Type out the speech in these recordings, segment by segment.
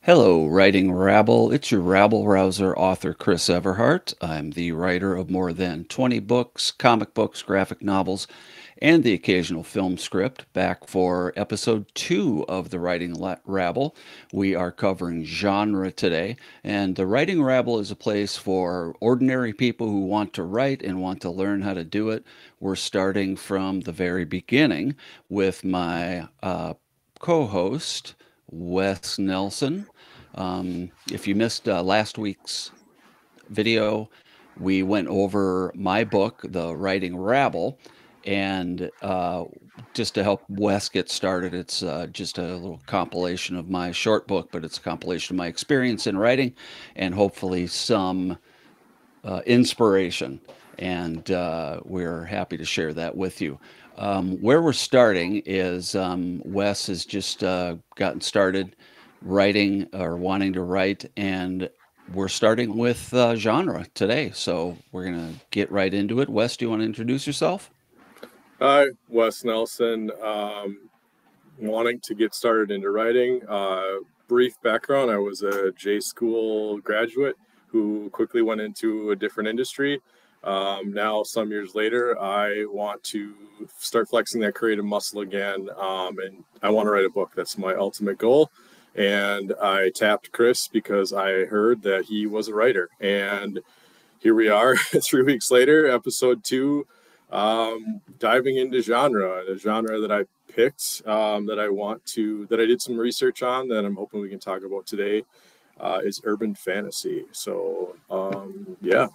Hello, Writing Rabble. It's your rabble rouser author, Chris Everhart. I'm the writer of more than 20 books, comic books, graphic novels, and the occasional film script. Back for episode 2 of the Rabble. We are covering genre today, and the Writing Rabble is a place for ordinary people who want to write and want to learn how to do it. We're starting from the very beginning with my co host, Wes Nelson. If you missed last week's video, we went over my book, The Writing Rabble, and just to help Wes get started, it's just a little compilation of my short book, but it's a compilation of my experience in writing and hopefully some inspiration. And we're happy to share that with you. Where we're starting is Wes has just gotten started writing or wanting to write, and we're starting with genre today. So we're going to get right into it. Wes, do you want to introduce yourself? Hi, Wes Nelson. Wanting to get started into writing. Brief background: I was a J school graduate who quickly went into a different industry. Now, some years later, I want to start flexing that creative muscle again, and I want to write a book. That's my ultimate goal. And I tapped Chris because I heard that he was a writer, and here we are 3 weeks later, episode 2, diving into genre, the genre that I picked, that I did some research on, that I'm hoping we can talk about today, is urban fantasy. So, yeah.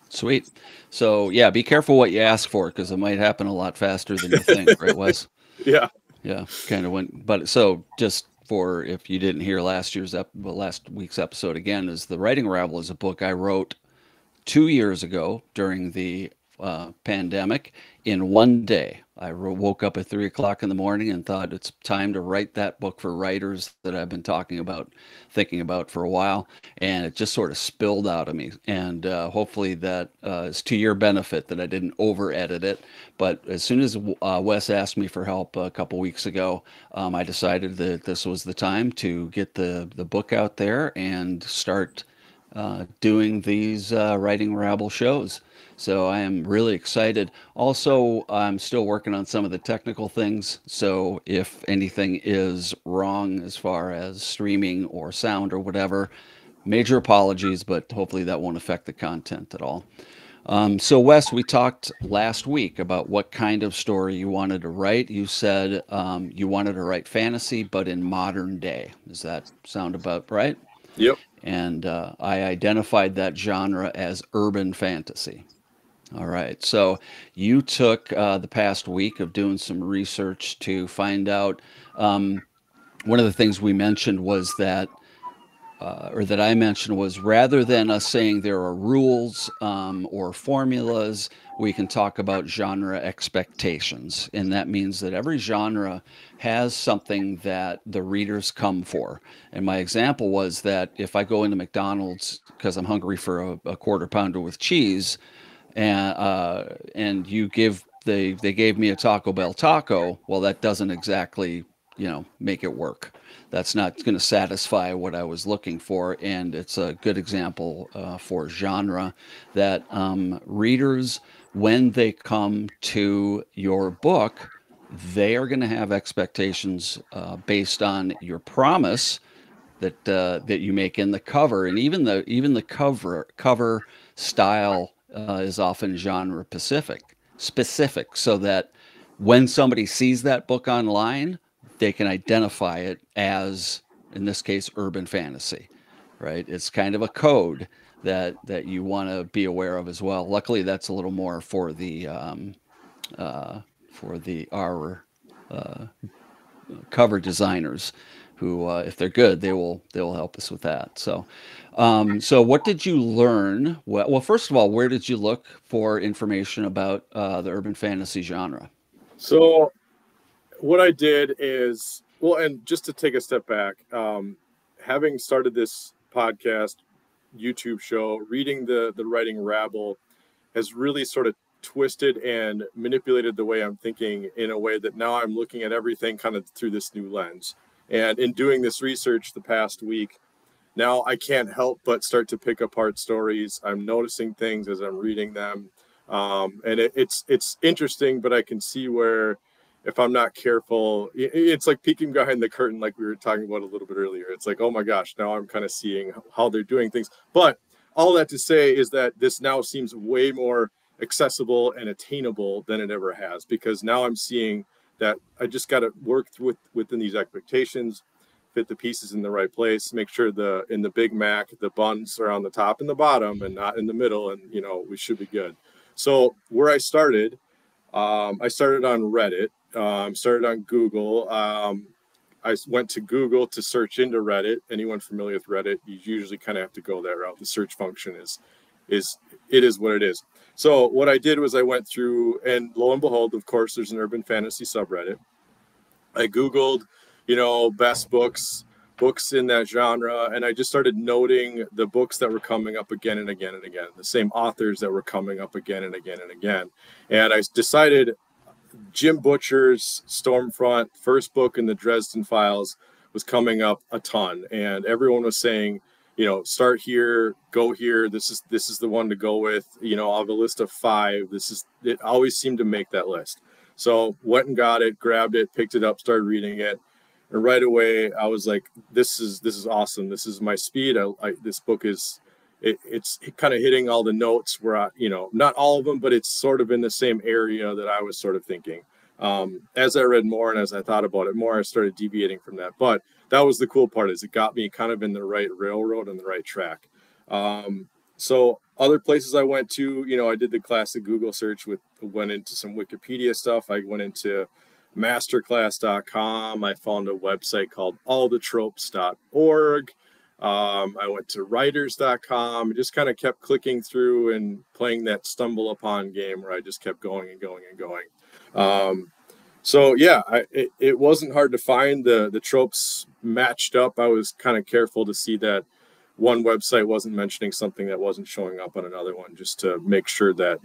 Sweet. So, yeah, be careful what you ask for because it might happen a lot faster than you think, right, Wes? Yeah. Yeah, kind of went. But so just for if you didn't hear last week's episode again, is the Writing Rabble is a book I wrote 2 years ago during the pandemic in one day. Woke up at 3 o'clock in the morning and thought it's time to write that book for writers that I've been thinking about for a while, and it just sort of spilled out of me. And hopefully that is to your benefit that I didn't over edit it. But as soon as Wes asked me for help a couple weeks ago, I decided that this was the time to get the book out there and start doing these Writing Rabble shows. So I am really excited. Also, I'm still working on some of the technical things. So if anything is wrong as far as streaming or sound or whatever, major apologies, but hopefully that won't affect the content at all. So, Wes, we talked last week about what kind of story you wanted to write. You said you wanted to write fantasy, but in modern day. Does that sound about right? Yep. And I identified that genre as urban fantasy. All right. So you took the past week of doing some research to find out. One of the things we mentioned was that, or that I mentioned, was rather than us saying there are rules or formulas, we can talk about genre expectations. And that means that every genre has something that the readers come for. And my example was that if I go into McDonald's because I'm hungry for a quarter pounder with cheese, and you give they gave me a Taco Bell taco, well, that doesn't exactly make it work. That's not going to satisfy what I was looking for, and it's a good example for genre that readers, when they come to your book, they are going to have expectations based on your promise that you make in the cover, and even the cover style is often genre specific, so that when somebody sees that book online, they can identify it as, in this case, urban fantasy. Right? It's kind of a code that you want to be aware of as well. Luckily, that's a little more for the our cover designers who, if they're good, they will help us with that. So what did you learn? Well, first of all, where did you look for information about the urban fantasy genre? So, what I did is, well, and just to take a step back, having started this podcast, YouTube show, reading the Writing Rabble has really sort of twisted and manipulated the way I'm thinking in a way that now I'm looking at everything kind of through this new lens. And in doing this research the past week, now I can't help but start to pick apart stories. I'm noticing things as I'm reading them, and it's interesting. But I can see where, if I'm not careful, it's like peeking behind the curtain, like we were talking about a little bit earlier. It's like, oh my gosh, now I'm kind of seeing how they're doing things. But all that to say is that this now seems way more accessible and attainable than it ever has, because now I'm seeing that I just got to work through within these expectations, fit the pieces in the right place, make sure in the Big Mac the buns are on the top and the bottom and not in the middle, and we should be good. So where I started on Reddit, started on Google. I went to Google to search into Reddit. Anyone familiar with Reddit, you usually kind of have to go that route. The search function is it is what it is. So what I did was I went through, and lo and behold, of course, there's an urban fantasy subreddit. I Googled, best books in that genre, and I just started noting the books that were coming up again and again and again, the same authors that were coming up again and again and again. And I decided Jim Butcher's Stormfront, first book in the Dresden Files, was coming up a ton, and everyone was saying, start here, go here. This is the one to go with. I'll have a list of 5. It always seemed to make that list. So went and got it, grabbed it, picked it up, started reading it, and right away I was like, this is awesome. This is my speed. This book is. It's kind of hitting all the notes where not all of them, but it's sort of in the same area that I was sort of thinking. As I read more and as I thought about it more, I started deviating from that. But that was the cool part, is it got me kind of in the right railroad and the right track. So other places I went to, I did the classic Google search, went into some Wikipedia stuff. I went into masterclass.com. I found a website called allthetropes.org. I went to writers.com, just kind of kept clicking through and playing that stumble upon game where I just kept going and going and going. So yeah, it wasn't hard to find the tropes matched up. I was kind of careful to see that one website wasn't mentioning something that wasn't showing up on another one, just to make sure that,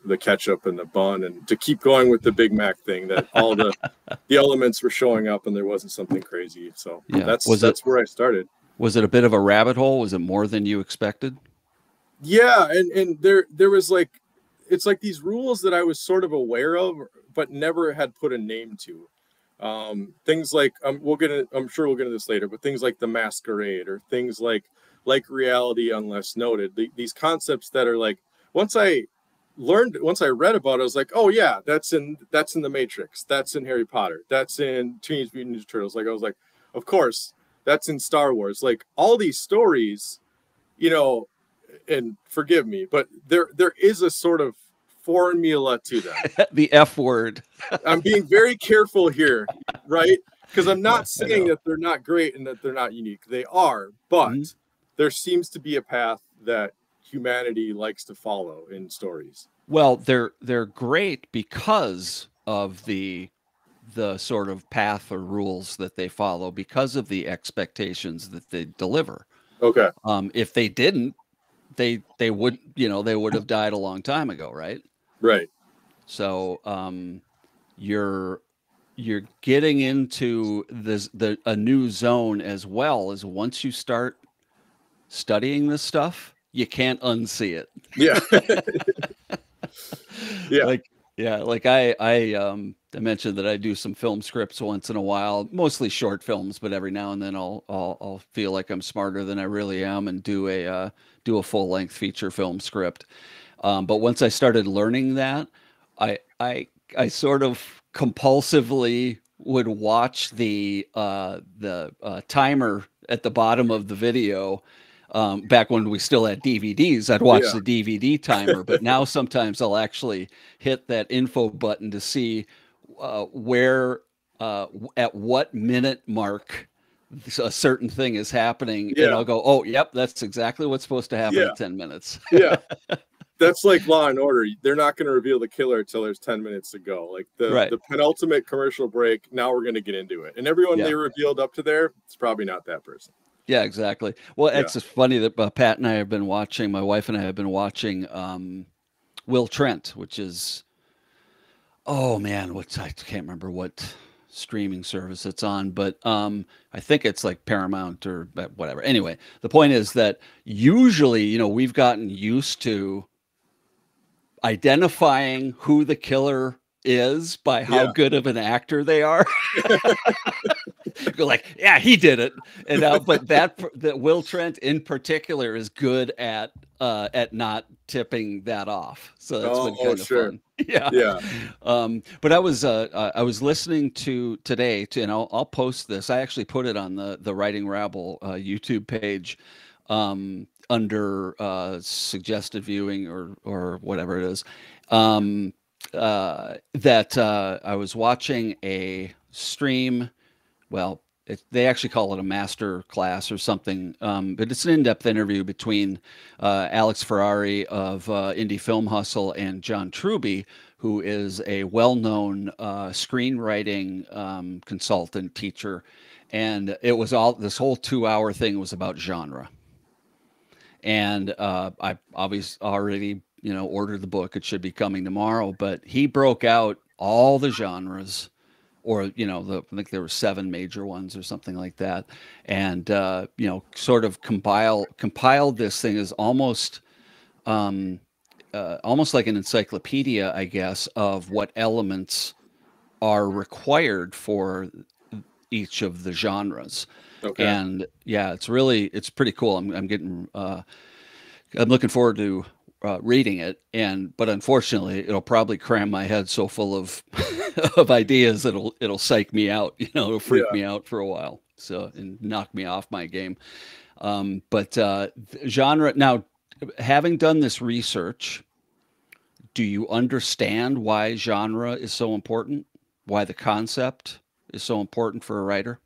the ketchup and the bun, and to keep going with the Big Mac thing, that all the elements were showing up and there wasn't something crazy. So yeah, that's where I started. Was it a bit of a rabbit hole? Was it more than you expected? Yeah, and there was it's like these rules that I was sort of aware of, but never had put a name to. Things like I'm sure we'll get into this later, but things like the masquerade, or things like reality unless noted. These concepts that are like, once I read about it, I was like, oh yeah, that's in the Matrix, that's in Harry Potter, that's in Teenage Mutant Ninja Turtles. Like I was like, of course. That's in Star Wars. Like all these stories, and forgive me, but there is a sort of formula to them. The F word. I'm being very careful here, right? Because I'm not saying that they're not great and that they're not unique. They are, but there seems to be a path that humanity likes to follow in stories. Well, they're great because of the sort of path or rules that they follow, because of the expectations that they deliver. Okay. If they didn't, they would have died a long time ago, right? Right. So you're getting into a new zone, as well as once you start studying this stuff, you can't unsee it. Yeah. Yeah. Like I mentioned that I do some film scripts once in a while, mostly short films, but every now and then I'll feel like I'm smarter than I really am and do a full length feature film script. But once I started learning that, I sort of compulsively would watch the timer at the bottom of the video. Back when we still had DVDs, I'd watch the DVD timer, but now sometimes I'll actually hit that info button to see where, at what minute mark a certain thing is happening. And I'll go, oh, yep, that's exactly what's supposed to happen in 10 minutes. Yeah. That's like Law and Order. They're not going to reveal the killer until there's 10 minutes to go. Like the penultimate commercial break, now we're going to get into it. And everyone they revealed up to there, it's probably not that person. Yeah, exactly. Well, it's just funny that Pat and I have been watching, my wife and I have been watching Will Trent, which is, oh man, I can't remember what streaming service it's on, but I think it's like Paramount or whatever. Anyway, the point is that usually, we've gotten used to identifying who the killer is by how Yeah. good of an actor they are. Go like, yeah, he did it. And now, but that Will Trent in particular is good at not tipping that off. So that's been Oh, kind of sure. fun. Yeah. Yeah. But I was listening to today to, and I'll post this. I actually put it on the Writing Rabble YouTube page under suggested viewing or whatever it is. That I was watching a stream. Well, they actually call it a master class or something, but it's an in-depth interview between Alex Ferrari of Indie Film Hustle and John Truby, who is a well-known screenwriting consultant teacher. And it was all this whole 2 hour thing was about genre. And I obviously already, ordered the book. It should be coming tomorrow. But he broke out all the genres, or I think there were seven major ones or something like that, and sort of compiled this thing as um, almost like an encyclopedia, I guess, of what elements are required for each of the genres. Okay. And yeah, it's pretty cool. I'm looking forward to reading it, but unfortunately, it'll probably cram my head so full of of ideas that it'll psych me out. It'll freak Yeah. me out for a while, so and knock me off my game. But genre now, having done this research, do you understand why genre is so important? Why the concept is so important for a writer?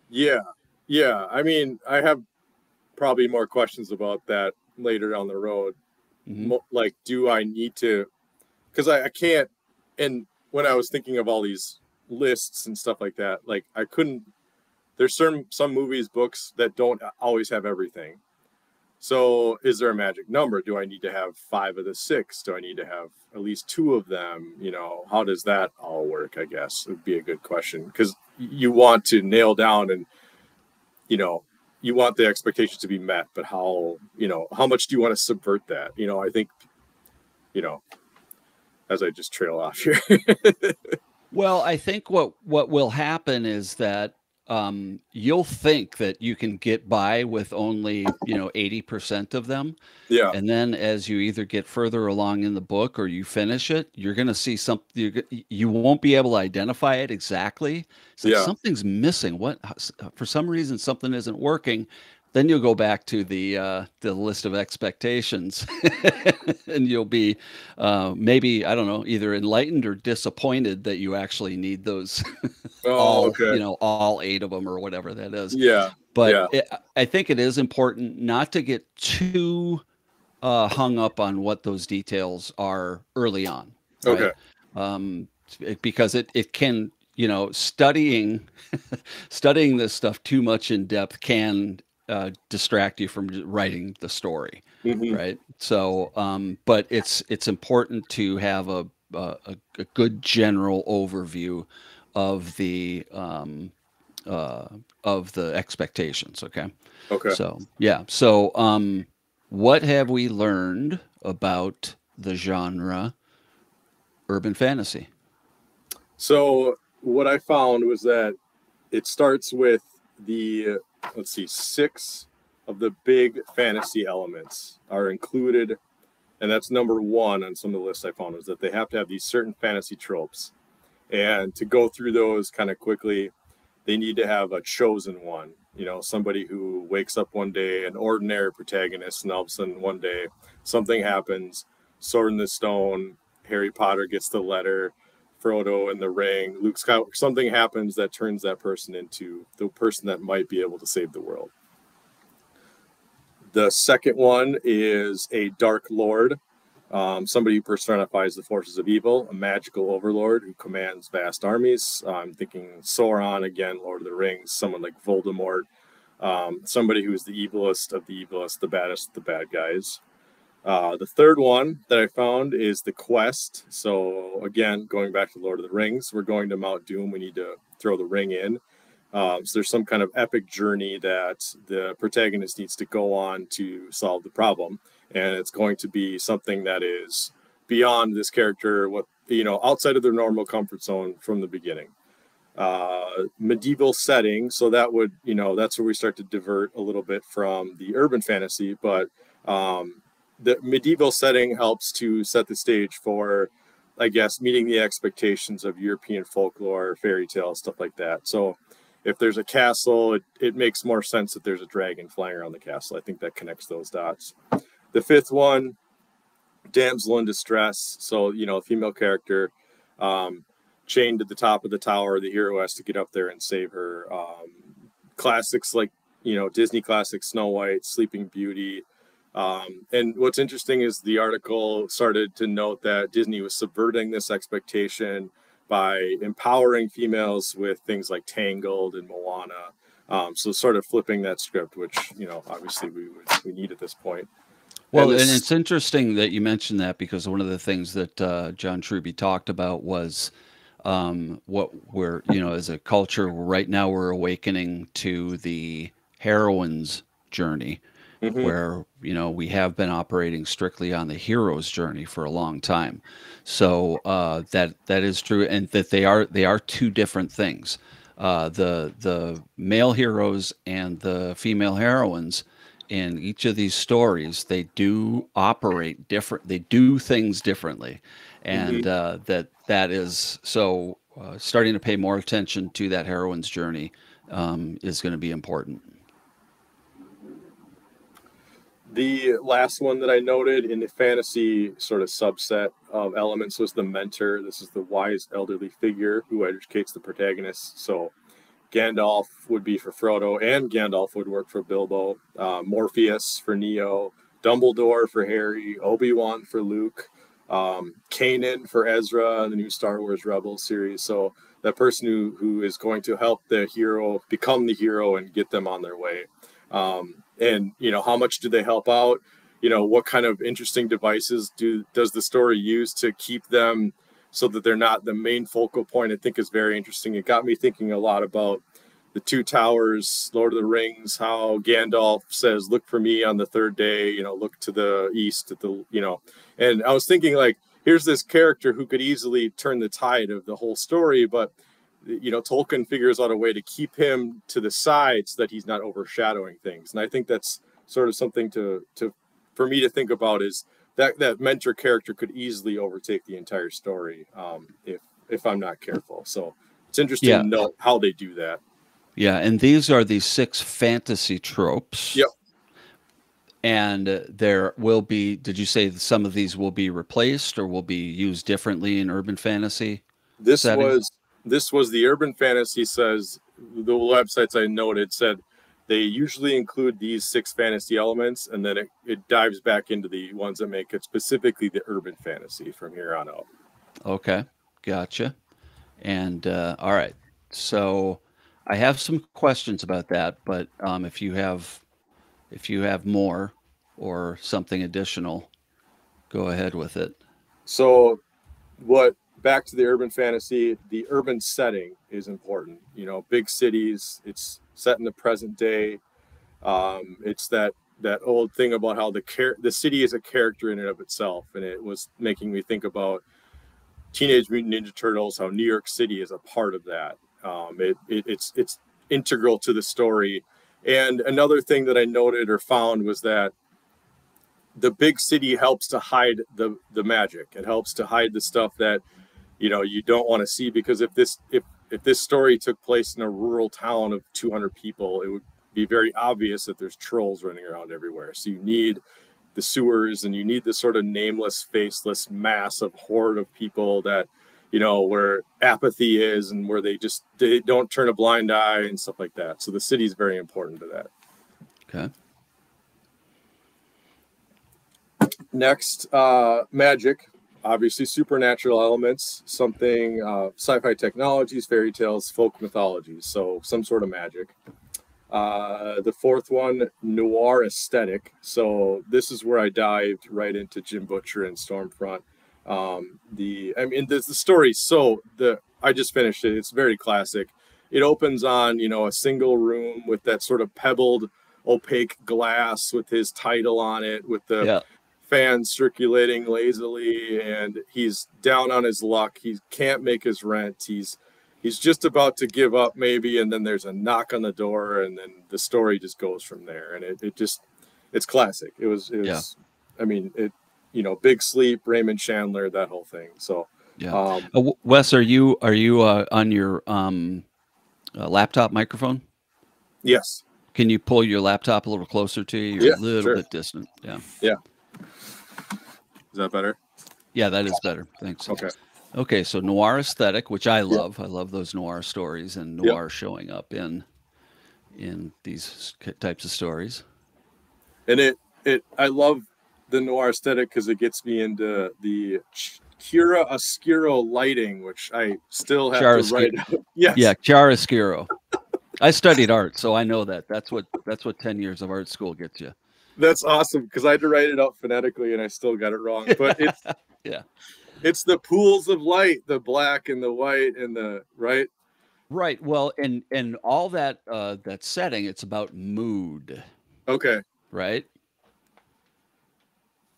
Yeah. Yeah. I mean, I have probably more questions about that later down the road. Hmm. Like, do I need to? Because I can't. And when I was thinking of all these lists and stuff like that, like I couldn't. There's some movies, books that don't always have everything. So, is there a magic number? Do I need to have five of the six? Do I need to have at least two of them? How does that all work? I guess would be a good question because you want to nail down and you know you want the expectations to be met, but how much do you want to subvert that? I think you know as I just trail off here. Well, I think what will happen is that you'll think that you can get by with only 80% of them, Yeah, and then as you either get further along in the book or you finish it, you're going to see something. You won't be able to identify it exactly. It's like yeah. something's missing. What for some reason something isn't working. Then you'll go back to the list of expectations, and you'll be maybe I don't know either enlightened or disappointed that you actually need those Oh, okay. all eight of them or whatever that is. Yeah, But yeah. I think it is important not to get too hung up on what those details are early on, Okay. right? Um, because it can, studying studying this stuff too much in depth can distract you from writing the story, Hmm. right? So, but it's important to have a good general overview of uh, the expectations. Okay, Okay. so yeah, so what have we learned about the genre urban fantasy? So what I found was that it starts with the let's see, six of the big fantasy elements are included, and that's number one on some of the lists I found was that they have to have these certain fantasy tropes. And to go through those kind of quickly, they need to have a chosen one. Somebody who wakes up one day, an ordinary protagonist, and all of a sudden one day something happens. Sword in the Stone, Harry Potter gets the letter, Frodo and the ring, Luke Skywalker. Something happens that turns that person into the person that might be able to save the world. The second one is a Dark Lord, somebody who personifies the forces of evil, a magical overlord who commands vast armies. I'm thinking Sauron again, Lord of the Rings, someone like Voldemort, somebody who is the evilest of the evilest, the baddest of the bad guys. The third one that I found is the quest. So again, going back to Lord of the Rings, we're going to Mount Doom. We need to throw the ring in. So there's some kind of epic journey that the protagonist needs to go on to solve the problem, and it's going to be something that is beyond this character, what outside of their normal comfort zone from the beginning. Medieval setting, so that would that's where we start to divert a little bit from the urban fantasy, but the medieval setting helps to set the stage for, I guess, meeting the expectations of European folklore, fairy tales, stuff like that. So if there's a castle, it makes more sense that there's a dragon flying around the castle. I think that connects those dots. The fifth one, damsel in distress. So, female character chained to the top of the tower. The hero has to get up there and save her. Classics like, Disney classics, Snow White, Sleeping Beauty. And what's interesting is the article started to note that Disney was subverting this expectation by empowering females with things like Tangled and Moana. So sort of flipping that script, which, obviously we need at this point. Well, and it's interesting that you mentioned that, because one of the things that John Truby talked about was what we're, as a culture right now, we're awakening to the heroine's journey, where we have been operating strictly on the hero's journey for a long time. So that is true, and that they are two different things. The male heroes and the female heroines in each of these stories, they do operate different. They do things differently, and that is so. Starting to pay more attention to that heroine's journey is going to be important. The last one that I noted in the fantasy sort of subset of elements was the mentor. This is the wise elderly figure who educates the protagonist. So Gandalf would be for Frodo, and Gandalf would work for Bilbo. Morpheus for Neo, Dumbledore for Harry, Obi-Wan for Luke, Kanan for Ezra, the new Star Wars Rebel series. So that person who is going to help the hero become the hero and get them on their way. And how much do they help out? What kind of interesting devices does the story use to keep them so that they're not the main focal point? I think is very interesting. It got me thinking a lot about the Two Towers, Lord of the Rings, how Gandalf says, "Look for me on the third day." Look to the east at the. And I was thinking, like, here's this character who could easily turn the tide of the whole story, but Tolkien figures out a way to keep him to the side so that he's not overshadowing things. And I think that's sort of something for me to think about, is that mentor character could easily overtake the entire story if I'm not careful. So it's interesting to know how they do that. Yeah, and these are the 6 fantasy tropes. Yep. And there will be, did you say some of these will be replaced or will be used differently in urban fantasy? This was the urban fantasy says, the websites I noted said they usually include these 6 fantasy elements, and then it dives back into the ones that make it specifically the urban fantasy from here on out. Okay, gotcha. And all right, so I have some questions about that, but if you have more or something additional, go ahead with it. So back to the urban fantasy, the urban setting is important. Big cities, it's set in the present day. It's that old thing about how the city is a character in and of itself. And it was making me think about Teenage Mutant Ninja Turtles, how New York City is a part of that. It's integral to the story. And another thing that I noted or found was that the big city helps to hide the magic. It helps to hide the stuff that you don't want to see, because if this story took place in a rural town of 200 people, it would be very obvious that there's trolls running around everywhere. So you need the sewers, and you need this sort of nameless, faceless mass of horde of people that, where apathy is, and where they don't turn a blind eye and stuff like that. So the city is very important to that. Okay. Next, magic. Obviously, supernatural elements, something, sci-fi technologies, fairy tales, folk mythologies, so some sort of magic. The fourth one, noir aesthetic. So this is where I dived right into Jim Butcher and Stormfront. The story. So I just finished it. It's very classic. it opens on, you know, a single room with that sort of pebbled opaque glass with his title on it, with the Yeah. fans circulating lazily, and he's down on his luck. He can't make his rent. He's just about to give up maybe, and then there's a knock on the door, and then the story just goes from there. And it just, it's classic. Yeah. I mean, it, you know, Big Sleep, Raymond Chandler, that whole thing. So Yeah. Wes, are you on your laptop microphone? yes. Can you pull your laptop a little closer to you? You're a Yeah, little sure. bit distant. Yeah. Yeah. Is that better? Yeah, that is better. Thanks. Okay. Okay, so noir aesthetic, which I Yep. love. I love those noir stories and Yep. noir showing up in these types of stories. And I love the noir aesthetic because it gets me into the chiaroscuro lighting, which I still have to Chiaroscuro. write out. Yeah, Yes, chiaroscuro. I studied art, so I know that. That's what 10 years of art school gets you. that's awesome because I had to write it out phonetically and I still got it wrong. But Yeah. it's the pools of light, the black and the white and the right. Right. Well, and all that setting, it's about mood, Okay. right?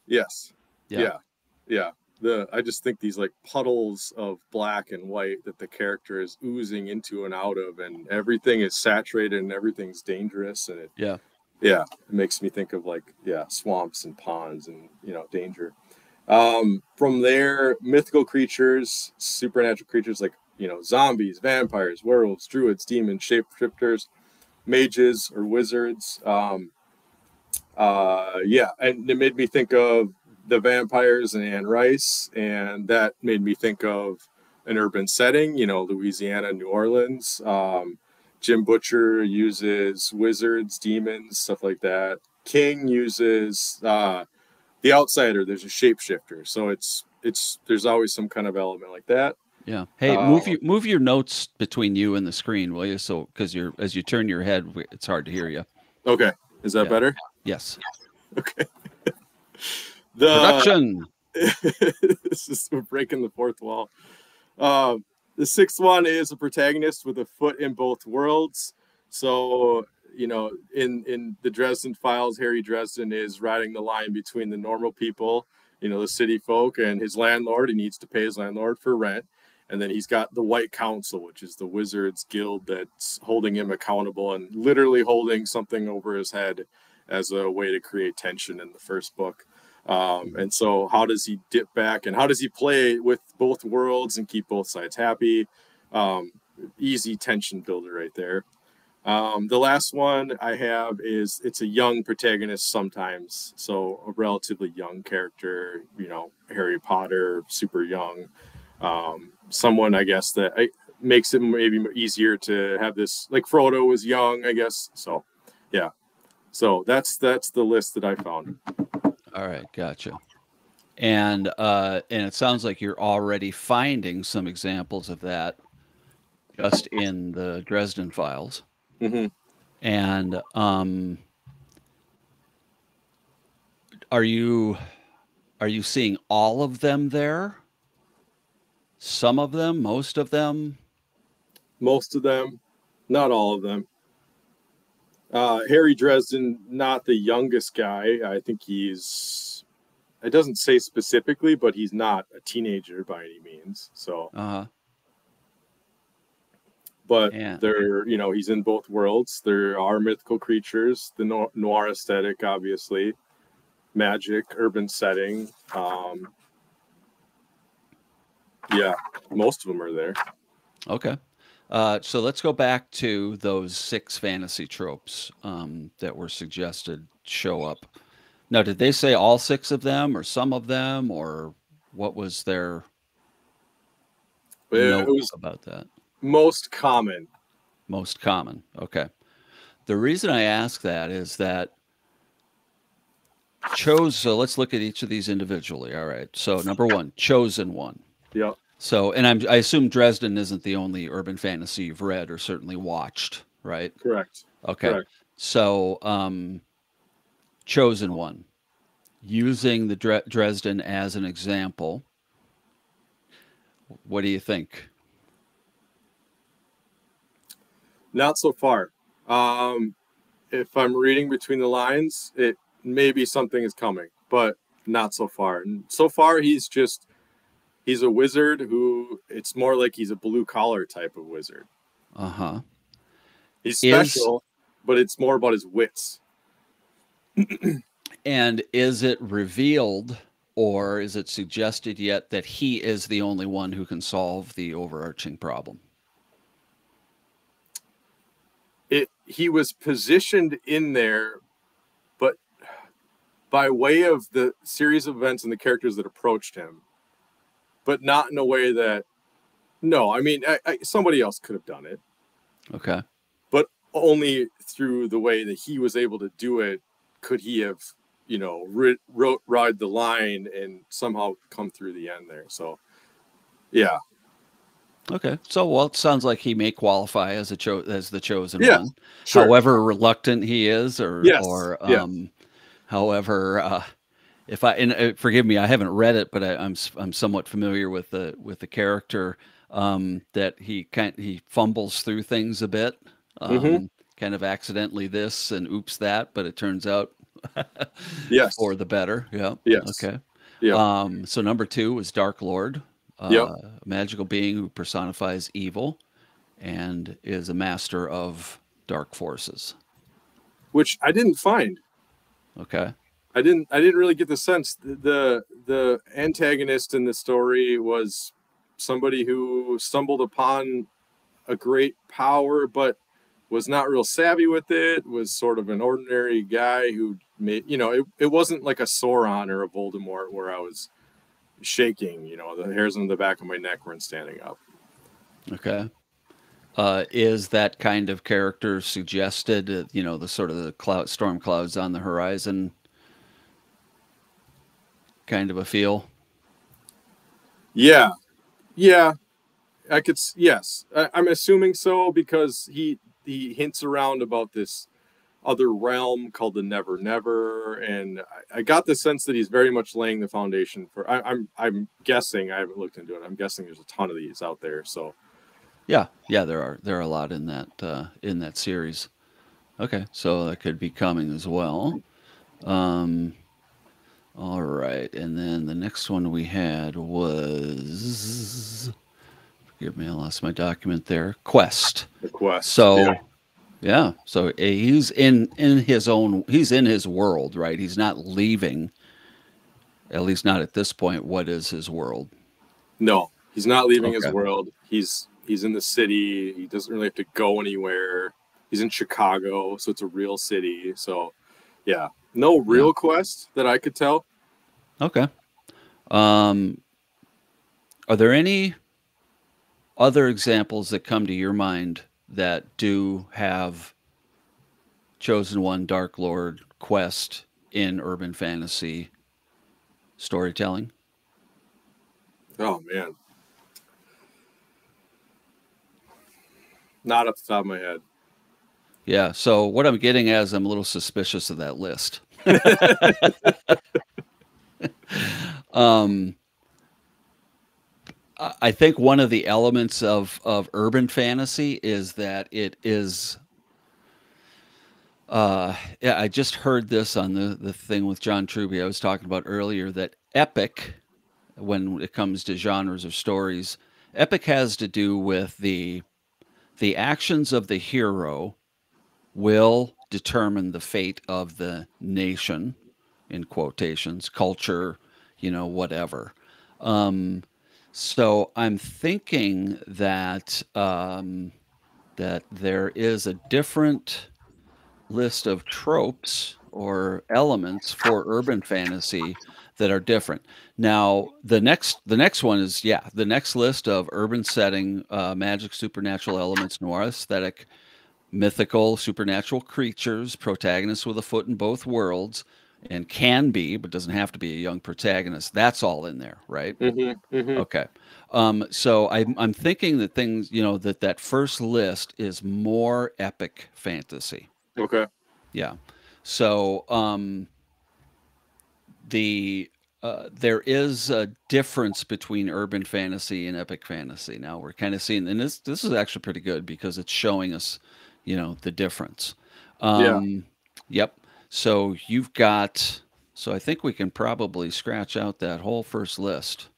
Yes. Yeah. Yeah. Yeah. I just think these like puddles of black and white that the character is oozing into and out of, and everything is saturated and everything's dangerous, and Yeah. it makes me think of like, yeah, swamps and ponds and, you know, danger. From there, mythical creatures, supernatural creatures like, you know, zombies, vampires, werewolves, druids, demons, shapeshifters, mages or wizards. Yeah, and it made me think of the vampires and Anne Rice, and that made me think of an urban setting, you know, Louisiana, New Orleans. Jim Butcher uses wizards, demons, stuff like that. King uses the outsider. There's a shapeshifter, so it's there's always some kind of element like that. Yeah. Hey, Um, move your notes between you and the screen, will you? So because you're as you turn your head, it's hard to hear you. okay, is that Yeah. better? Yes. Okay. The Production. this is, we're breaking the fourth wall. Um, the sixth one is a protagonist with a foot in both worlds. So, you know, in the Dresden Files, Harry Dresden is riding the line between the normal people, you know, the city folk, and his landlord. He needs to pay his landlord for rent. And then he's got the White Council, which is the Wizards Guild that's holding him accountable and literally holding something over his head as a way to create tension in the first book. And so, how does he dip back and how does he play with both worlds and keep both sides happy? Um, Easy tension builder right there. The last one I have is it's a young protagonist sometimes, so a relatively young character, you know, Harry Potter, super young. Someone I guess that makes it maybe easier to have this. Like Frodo was young, I guess. So, yeah. So that's the list that I found. All right, gotcha. And it sounds like you're already finding some examples of that just in the Dresden Files. Mm-hmm. And are you are you seeing all of them there? Some of them, most of them? Most of them, not all of them. Harry Dresden, not the youngest guy. I think he's. It doesn't say specifically, but he's not a teenager by any means. So, Uh-huh. but Yeah. there, you know, he's in both worlds. There are mythical creatures, the noir aesthetic, obviously, magic, urban setting. Yeah, most of them are there. Okay. So let's go back to those six fantasy tropes that were suggested show up. Now, did they say all six of them, or some of them, or what was their It note was about that? most common. Most common. Okay. The reason I ask that is that so let's look at each of these individually. All right. So number one, chosen one. Yep, So, and I assume Dresden isn't the only urban fantasy you've read or certainly watched, right? correct, Okay. correct. So, chosen one, using the Dresden as an example. What do you think? Not so far. Um, if I'm reading between the lines, it maybe something is coming, but not so far. And so far, he's a wizard who it's more like he's a blue collar type of wizard. Uh-huh. He's Is special, but it's more about his wits. and is it revealed or is it suggested yet that he is the only one who can solve the overarching problem? He was positioned in there, but by way of the series of events and the characters that approached him, but not in a way that no, I mean somebody else could have done it, Okay. but only through the way that he was able to do it could he have, ride the line and somehow come through the end there. So yeah, Okay. So, well, it sounds like he may qualify as as the chosen yeah, one, sure, however reluctant he is, yes, yeah, however, if I and forgive me, I haven't read it, but I'm somewhat familiar with the character. That he fumbles through things a bit, mm-hmm. kind of accidentally this and oops that, but it turns out Yes, for the better. Yeah. yes, Okay. yep, So number two is Dark Lord, yep. a magical being who personifies evil and is a master of dark forces. Which I didn't find. Okay. I didn't really get the sense the antagonist in the story was somebody who stumbled upon a great power but was not real savvy with it, was sort of an ordinary guy who made, it wasn't like a Sauron or a Voldemort where I was shaking, the hairs on the back of my neck weren't standing up. Okay. Is that kind of character suggested? The sort of the storm clouds on the horizon kind of a feel. Yeah, yeah, yes, I'm assuming so because he hints around about this other realm called the Never Never, and I got the sense that he's very much laying the foundation for. I'm guessing, I haven't looked into it. I'm guessing there's a ton of these out there. So Yeah, yeah, there are a lot in that series. Okay, so that could be coming as well. Um, all right, and then the next one we had was forgive me, I lost my document there. Quest. the quest, yeah, So yeah, so he's he's in his world, right? He's not leaving, at least not at this point. What is his world? no, he's not leaving his Okay. world. He's in the city. He doesn't really have to go anywhere. He's in Chicago, so it's a real city. So yeah, no Yeah. real quest that I could tell. Okay. Um, are there any other examples that come to your mind that do have chosen one, Dark Lord, quest in urban fantasy storytelling? Oh man, not off the top of my head. Yeah. So what I'm getting at is I'm a little suspicious of that list. Um, I think one of the elements of urban fantasy is that it is. Yeah, I just heard this on the thing with John Truby I was talking about earlier that epic, when it comes to genres of stories, epic has to do with the actions of the hero will determine the fate of the nation, in quotations, culture, whatever. Um, so I'm thinking that there is a different list of tropes or elements for urban fantasy that are different. Now, the next one is yeah, the next list of urban setting, magic, supernatural elements, noir aesthetic, mythical, supernatural creatures, protagonists with a foot in both worlds, and can be, but doesn't have to be a young protagonist. That's all in there, right? Mm-hmm, mm-hmm. Okay. So I'm thinking that things, that first list is more epic fantasy. Okay. Yeah. So the there is a difference between urban fantasy and epic fantasy. Now we're kind of seeing, and this is actually pretty good because it's showing us the difference. Yeah. Yep. So you've got, so I think we can probably scratch out that whole first list.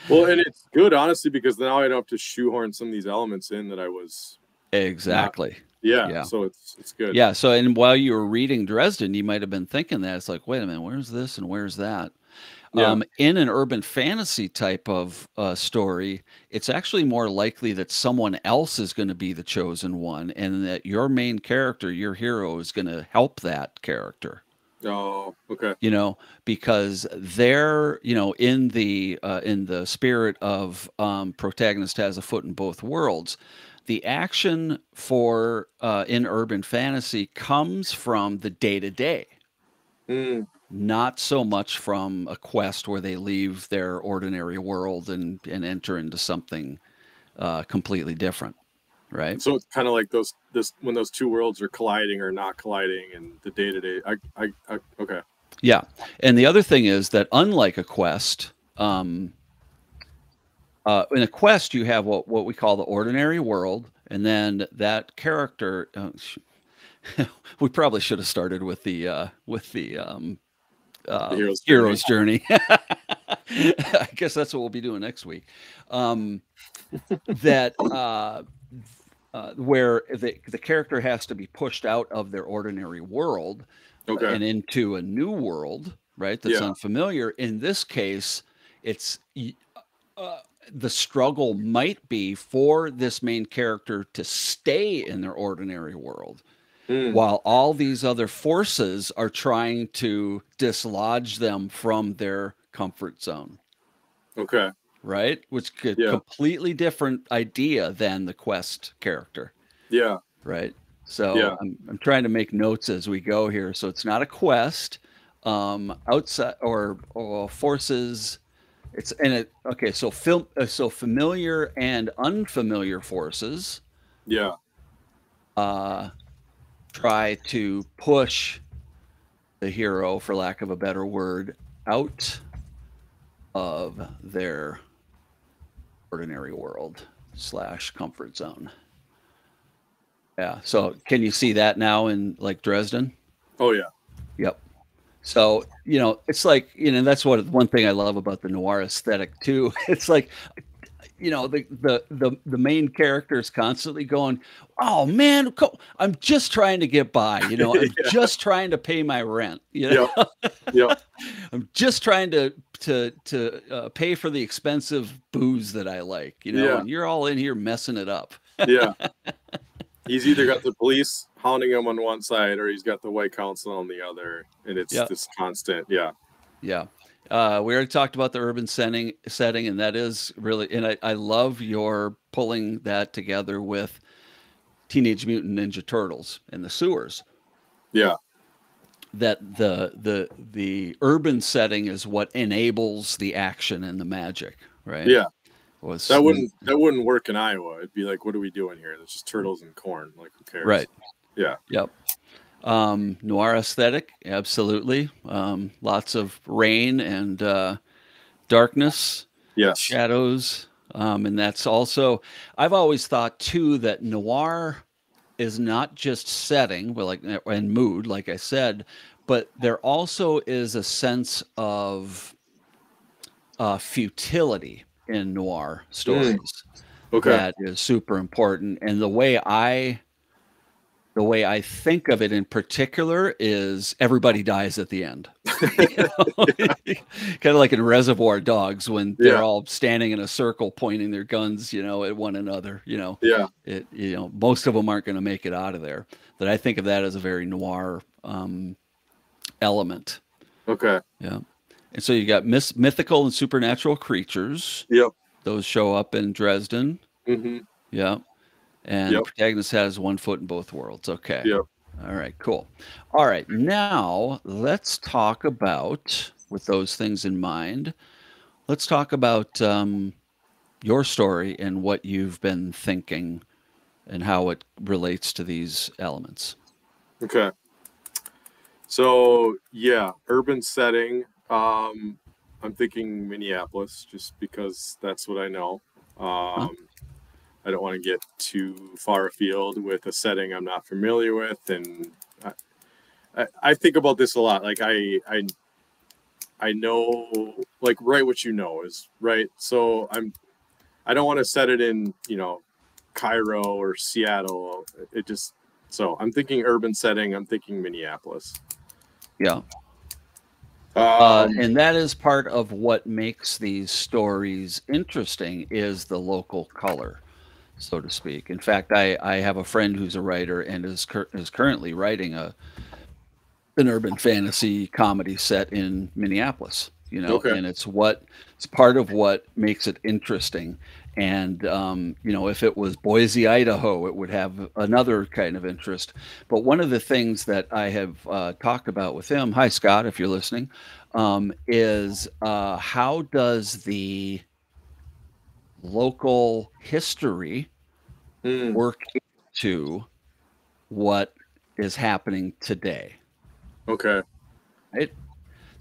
Well, and it's good, honestly, because now I don't have to shoehorn some of these elements in that I was not. Exactly. Yeah, Yeah. so it's good. Yeah. So, and while you were reading Dresden, you might have been thinking that it's like, wait a minute, where's this and where's that? Yeah. In an urban fantasy type of story, it's actually more likely that someone else is going to be the chosen one, and that your main character, your hero, is going to help that character. Oh, okay. Because they're, in the spirit of protagonist has a foot in both worlds. The action for in urban fantasy comes from the day to day, Mm, not so much from a quest where they leave their ordinary world and enter into something completely different, right? so it's kind of like those this when those two worlds are colliding or not colliding, and the day to day. Okay. Yeah. And the other thing is that unlike a quest, in a quest, you have what we call the ordinary world, and then that character. We probably should have started with the The hero's journey. hero's journey. I guess that's what we'll be doing next week. That where the character has to be pushed out of their ordinary world Okay. and into a new world, right? That's Yeah. unfamiliar. In this case, it's uh, the struggle might be for this main character to stay in their ordinary world Mm, while all these other forces are trying to dislodge them from their comfort zone, okay. right? Which could Yeah. completely different idea than the quest character, Yeah. right? So Yeah. I'm trying to make notes as we go here. So it's not a quest. Outside or forces. It's and it okay. So so familiar and unfamiliar forces Yeah. uh, try to push the hero, for lack of a better word, out of their ordinary world slash comfort zone. Yeah. So can you see that now in like Dresden? Oh yeah. Yep. So, it's like, that's one thing I love about the noir aesthetic too. It's like, the main character is constantly going, "Oh man, I'm just trying to get by, I'm Yeah. just trying to pay my rent, Yep. Yep. I'm just trying to pay for the expensive booze that I like, Yeah. and you're all in here messing it up." Yeah. He's either got the police hounding him on one side or he's got the white council on the other, and it's Yeah. this constant. Yeah. Yeah. We already talked about the urban setting, and that is really, and I love your pulling that together with Teenage Mutant Ninja Turtles and the sewers. Yeah. That the urban setting is what enables the action and the magic, right? Yeah. Was That wouldn't work in Iowa. It'd be like, what are we doing here? There's just turtles and corn. Like, who cares? right. Yeah. Yep. Noir aesthetic, absolutely. Lots of rain and darkness, Yes. shadows, and that's also. I've always thought too that noir is not just setting, well, like and mood, like I said, but there also is a sense of futility in noir Mm, stories okay. that is super important. And the way I think of it in particular is everybody dies at the end. Kind of like in Reservoir Dogs when they're Yeah. all standing in a circle pointing their guns, at one another. Yeah. Most of them aren't going to make it out of there. That I think of that as a very noir element. Okay. Yeah. And so you got mythical and supernatural creatures. Yep. Those show up in Dresden. Mm-hmm. Yeah. And the Yep. protagonist has one foot in both worlds. Okay. Yep. All right, cool. All right, now let's talk about, with those things in mind, let's talk about your story and what you've been thinking and how it relates to these elements. Okay. So yeah, urban setting. I'm thinking Minneapolis just because that's what I know. Huh? Um, I don't want to get too far afield with a setting I'm not familiar with. And I think about this a lot. Like I know, like, write what you know is right. So I don't want to set it in, Cairo or Seattle. It just, so I'm thinking urban setting. I'm thinking Minneapolis. Yeah. Um, And that is part of what makes these stories interesting is the local color, so to speak. In fact, I have a friend who's a writer and is currently writing an urban fantasy comedy set in Minneapolis, okay. and it's part of what makes it interesting. And, if it was Boise, Idaho, it would have another kind of interest. But one of the things that I have talked about with him, hi, Scott, if you're listening, is how does the local history Mm, work into what is happening today? okay. Right?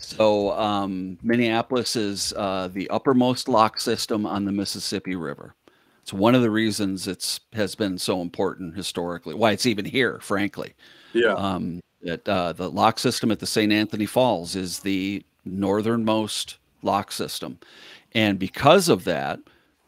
So Minneapolis is the uppermost lock system on the Mississippi River. It's one of the reasons it's has been so important historically. Why it's even here, frankly. Yeah. The lock system at the St. Anthony Falls is the northernmost lock system, and because of that,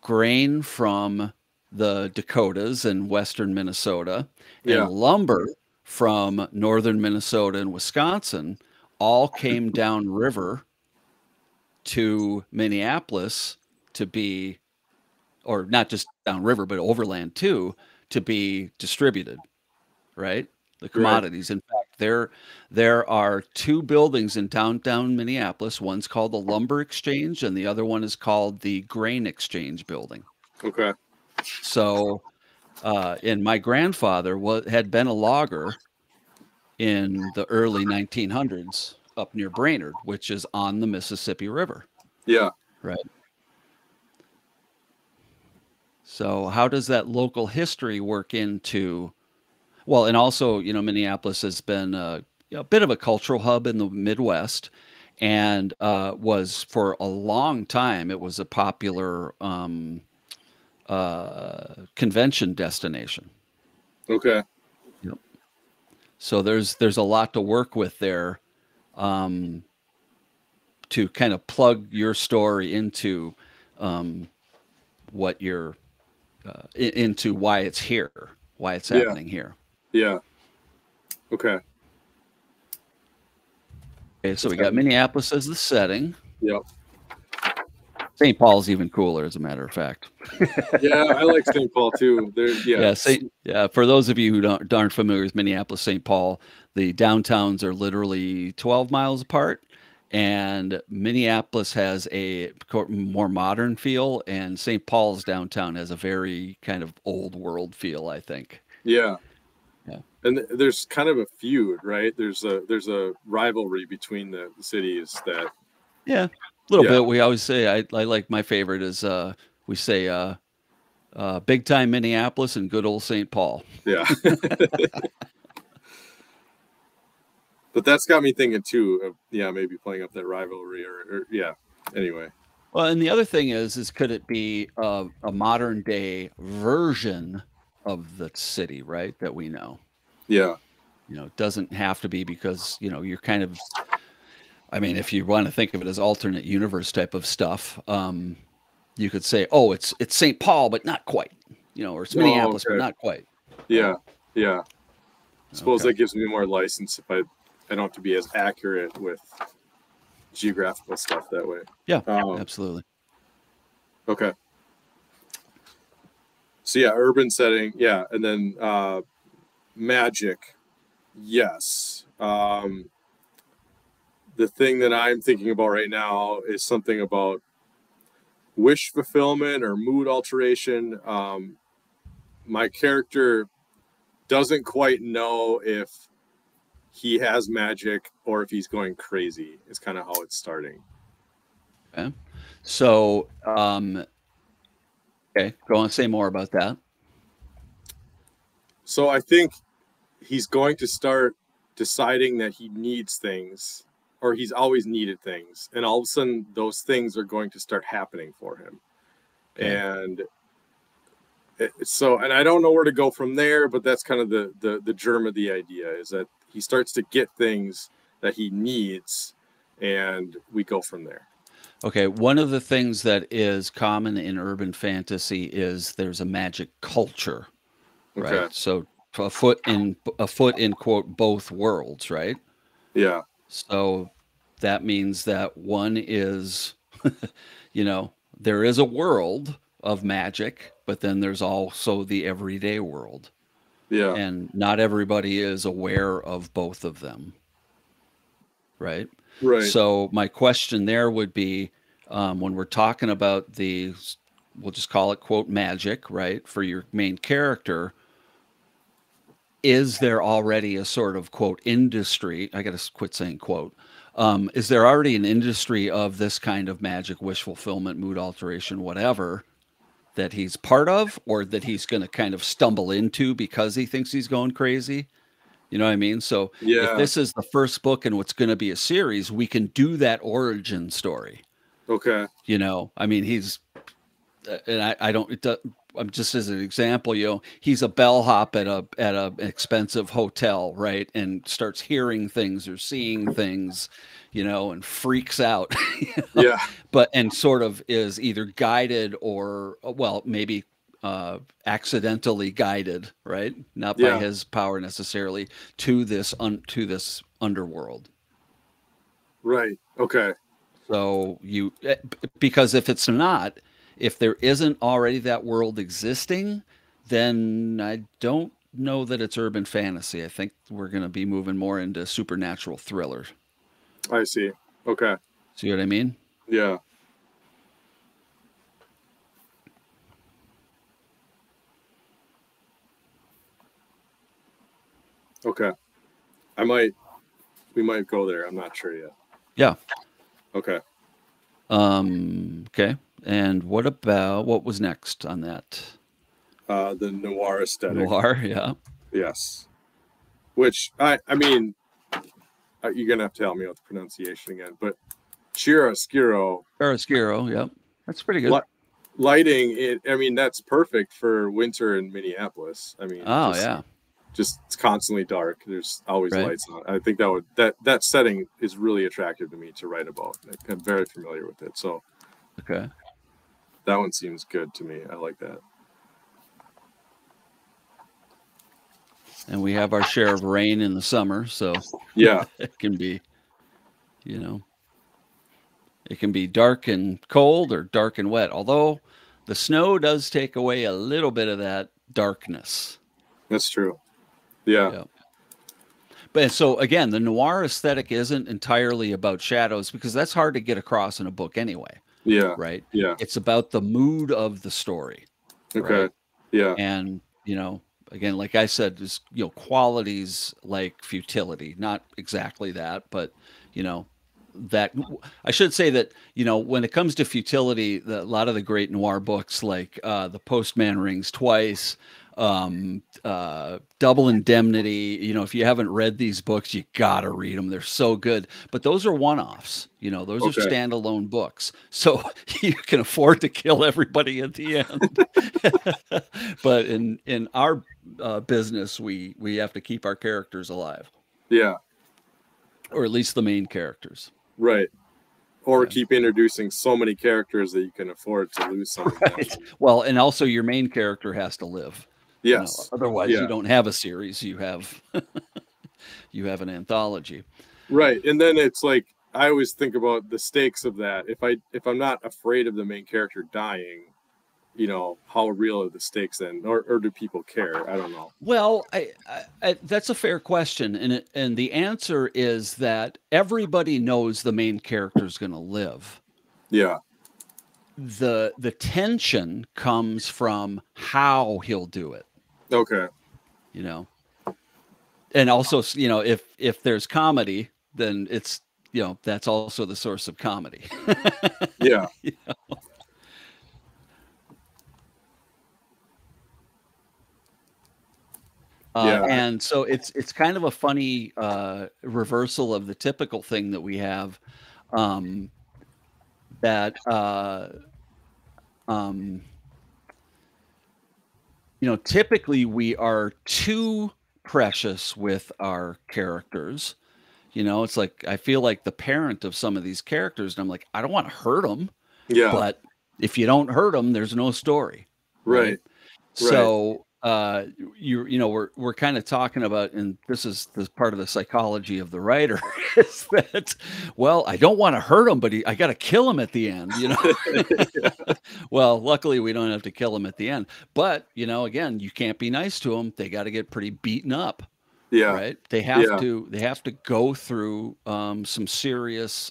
grain from the Dakotas and western Minnesota and Yeah. lumber from northern Minnesota and Wisconsin all came downriver to Minneapolis to be, or not just downriver, but overland too, to be distributed, right? The Right. commodities. In fact, there are two buildings in downtown Minneapolis. One's called the Lumber Exchange, and the other one is called the Grain Exchange Building. Okay. So, and my grandfather had been a logger in the early 1900s up near Brainerd, which is on the Mississippi River, Yeah. right? So, how does that local history work into, well, and also, Minneapolis has been a bit of a cultural hub in the Midwest and was for a long time, it was a popular convention destination. Okay. Yep. So there's a lot to work with there um, to kind of plug your story into what you're into why it's here, why it's Yeah. happening here. Yeah. Okay. Okay, so Just we got having. Minneapolis as the setting. Yep. St. Paul's even cooler, as a matter of fact. Yeah. I like St. Paul too. There. Yeah. Yeah. For those of you who aren't familiar with Minneapolis, St. Paul, the downtowns are literally 12 miles apart, and Minneapolis has a more modern feel, and St. Paul's downtown has a very kind of old world feel, I think. Yeah. Yeah. And there's kind of a feud, right? There's a rivalry between the cities that. Yeah. A little Yeah. bit. We always say I like my favorite is we say big time Minneapolis and good old St. Paul. Yeah. But that's got me thinking too of, yeah, maybe playing up that rivalry or yeah. Anyway. Well, and the other thing is could it be a modern day version of the city, right? That we know. Yeah. It doesn't have to be because you're kind of. I mean, if you want to think of it as alternate universe type of stuff, you could say, oh, it's St. Paul, but not quite. Or it's Oh, Minneapolis, but okay. not quite. Right? Yeah. Yeah. Suppose Okay. that gives me more license if I don't have to be as accurate with geographical stuff that way. Yeah. Um, Absolutely. okay. So yeah, urban setting, yeah, and then magic, yes. The thing that I'm thinking about right now is something about wish fulfillment or mood alteration. My character doesn't quite know if he has magic or if he's going crazy. Is kind of how it's starting. Okay. So, okay, go on. Say more about that. So I think he's going to start deciding that he needs things or he's always needed things, and all of a sudden those things are going to start happening for him. Okay. And So, and I don't know where to go from there, but that's kind of the germ of the idea, is that he starts to get things that he needs, and we go from there. Okay, one of the things that is common in urban fantasy is there's a magic culture, right? Okay. So a foot in quote both worlds, right? Yeah. So that means that one is, there is a world of magic, but then there's also the everyday world. Yeah. And not everybody is aware of both of them, right? Right. So my question there would be, when we're talking about the, we'll just call it quote magic, right, for your main character, is there already a sort of quote industry? I got to quit saying quote. Is there already an industry of this kind of magic, wish fulfillment, mood alteration, whatever, that he's part of, or that he's going to kind of stumble into because he thinks he's going crazy? You know what I mean? So if Yeah. this is the first book and what's going to be a series, we can do that origin story. Okay. I mean, and I don't. I'm just as an example. He's a bellhop at a an expensive hotel, right, and starts hearing things or seeing things, and freaks out. you know? Yeah. And sort of is either guided or, well, maybe accidentally guided, right, not by Yeah. his power necessarily, to this underworld. Right. Okay. So because if there isn't already that world existing, then I don't know that it's urban fantasy. I think we're going to be moving more into supernatural thriller. I see. Okay. See what I mean? Yeah. Okay. I might. We might go there. I'm not sure yet. Yeah. Okay. Okay. And what was next on that? The noir aesthetic. Noir. Yeah. Yes. Which I mean, you're gonna have to help me with the pronunciation again, but chiaroscuro Chiaroscuro. Yep. That's pretty good. li- lighting. I mean, that's perfect for winter in Minneapolis. I mean, Oh yeah. just it's constantly dark. There's always Right. lights on. I think that setting is really attractive to me to write about. I'm very familiar with it, so Okay. that one seems good to me. I like that. And we have our share of rain in the summer, so Yeah. it can be, you know, it can be dark and cold or dark and wet. Although the snow does take away a little bit of that darkness. That's true. Yeah. Yeah. But so again, the noir aesthetic isn't entirely about shadows because that's hard to get across in a book anyway, Yeah. right? Yeah. It's about the mood of the story, Okay. right? Yeah. And, again, like I said, just, qualities like futility, not exactly that, but, you know, that I should say that, when it comes to futility, a lot of the great noir books like The Postman Rings Twice, Double Indemnity, if you haven't read these books, you gotta read them. They're so good. But those are one-offs. Those are Okay. standalone books. So you can afford to kill everybody at the end. But in our business, we have to keep our characters alive, Yeah. or at least the main characters. Right. Or Yeah. keep introducing so many characters that you can afford to lose some of them. Right. Well, and also your main character has to live. Yes. Otherwise you Yeah. don't have a series. You have you have an anthology. Right. And then it's like I always think about the stakes of that. If I'm not afraid of the main character dying, how real are the stakes then, or do people care? I don't know. Well, that's a fair question, and the answer is that everybody knows the main character is going to live. Yeah. The tension comes from how he'll do it, Okay. you know. And also, if there's comedy, then it's, that's also the source of comedy. Yeah. Yeah. And so it's kind of a funny reversal of the typical thing that we have, um, that um, typically we are too precious with our characters. It's like I feel like the parent of some of these characters, and I'm like, I don't want to hurt them, Yeah. but if you don't hurt them, there's no story, right? Right. Right. So we're kind of talking about, and this part of the psychology of the writer is that, well, I don't want to hurt him, but I got to kill him at the end. Well, luckily we don't have to kill him at the end, but again, you can't be nice to them. They got to get pretty beaten up, Yeah. right? They have Yeah. to they have to go through some serious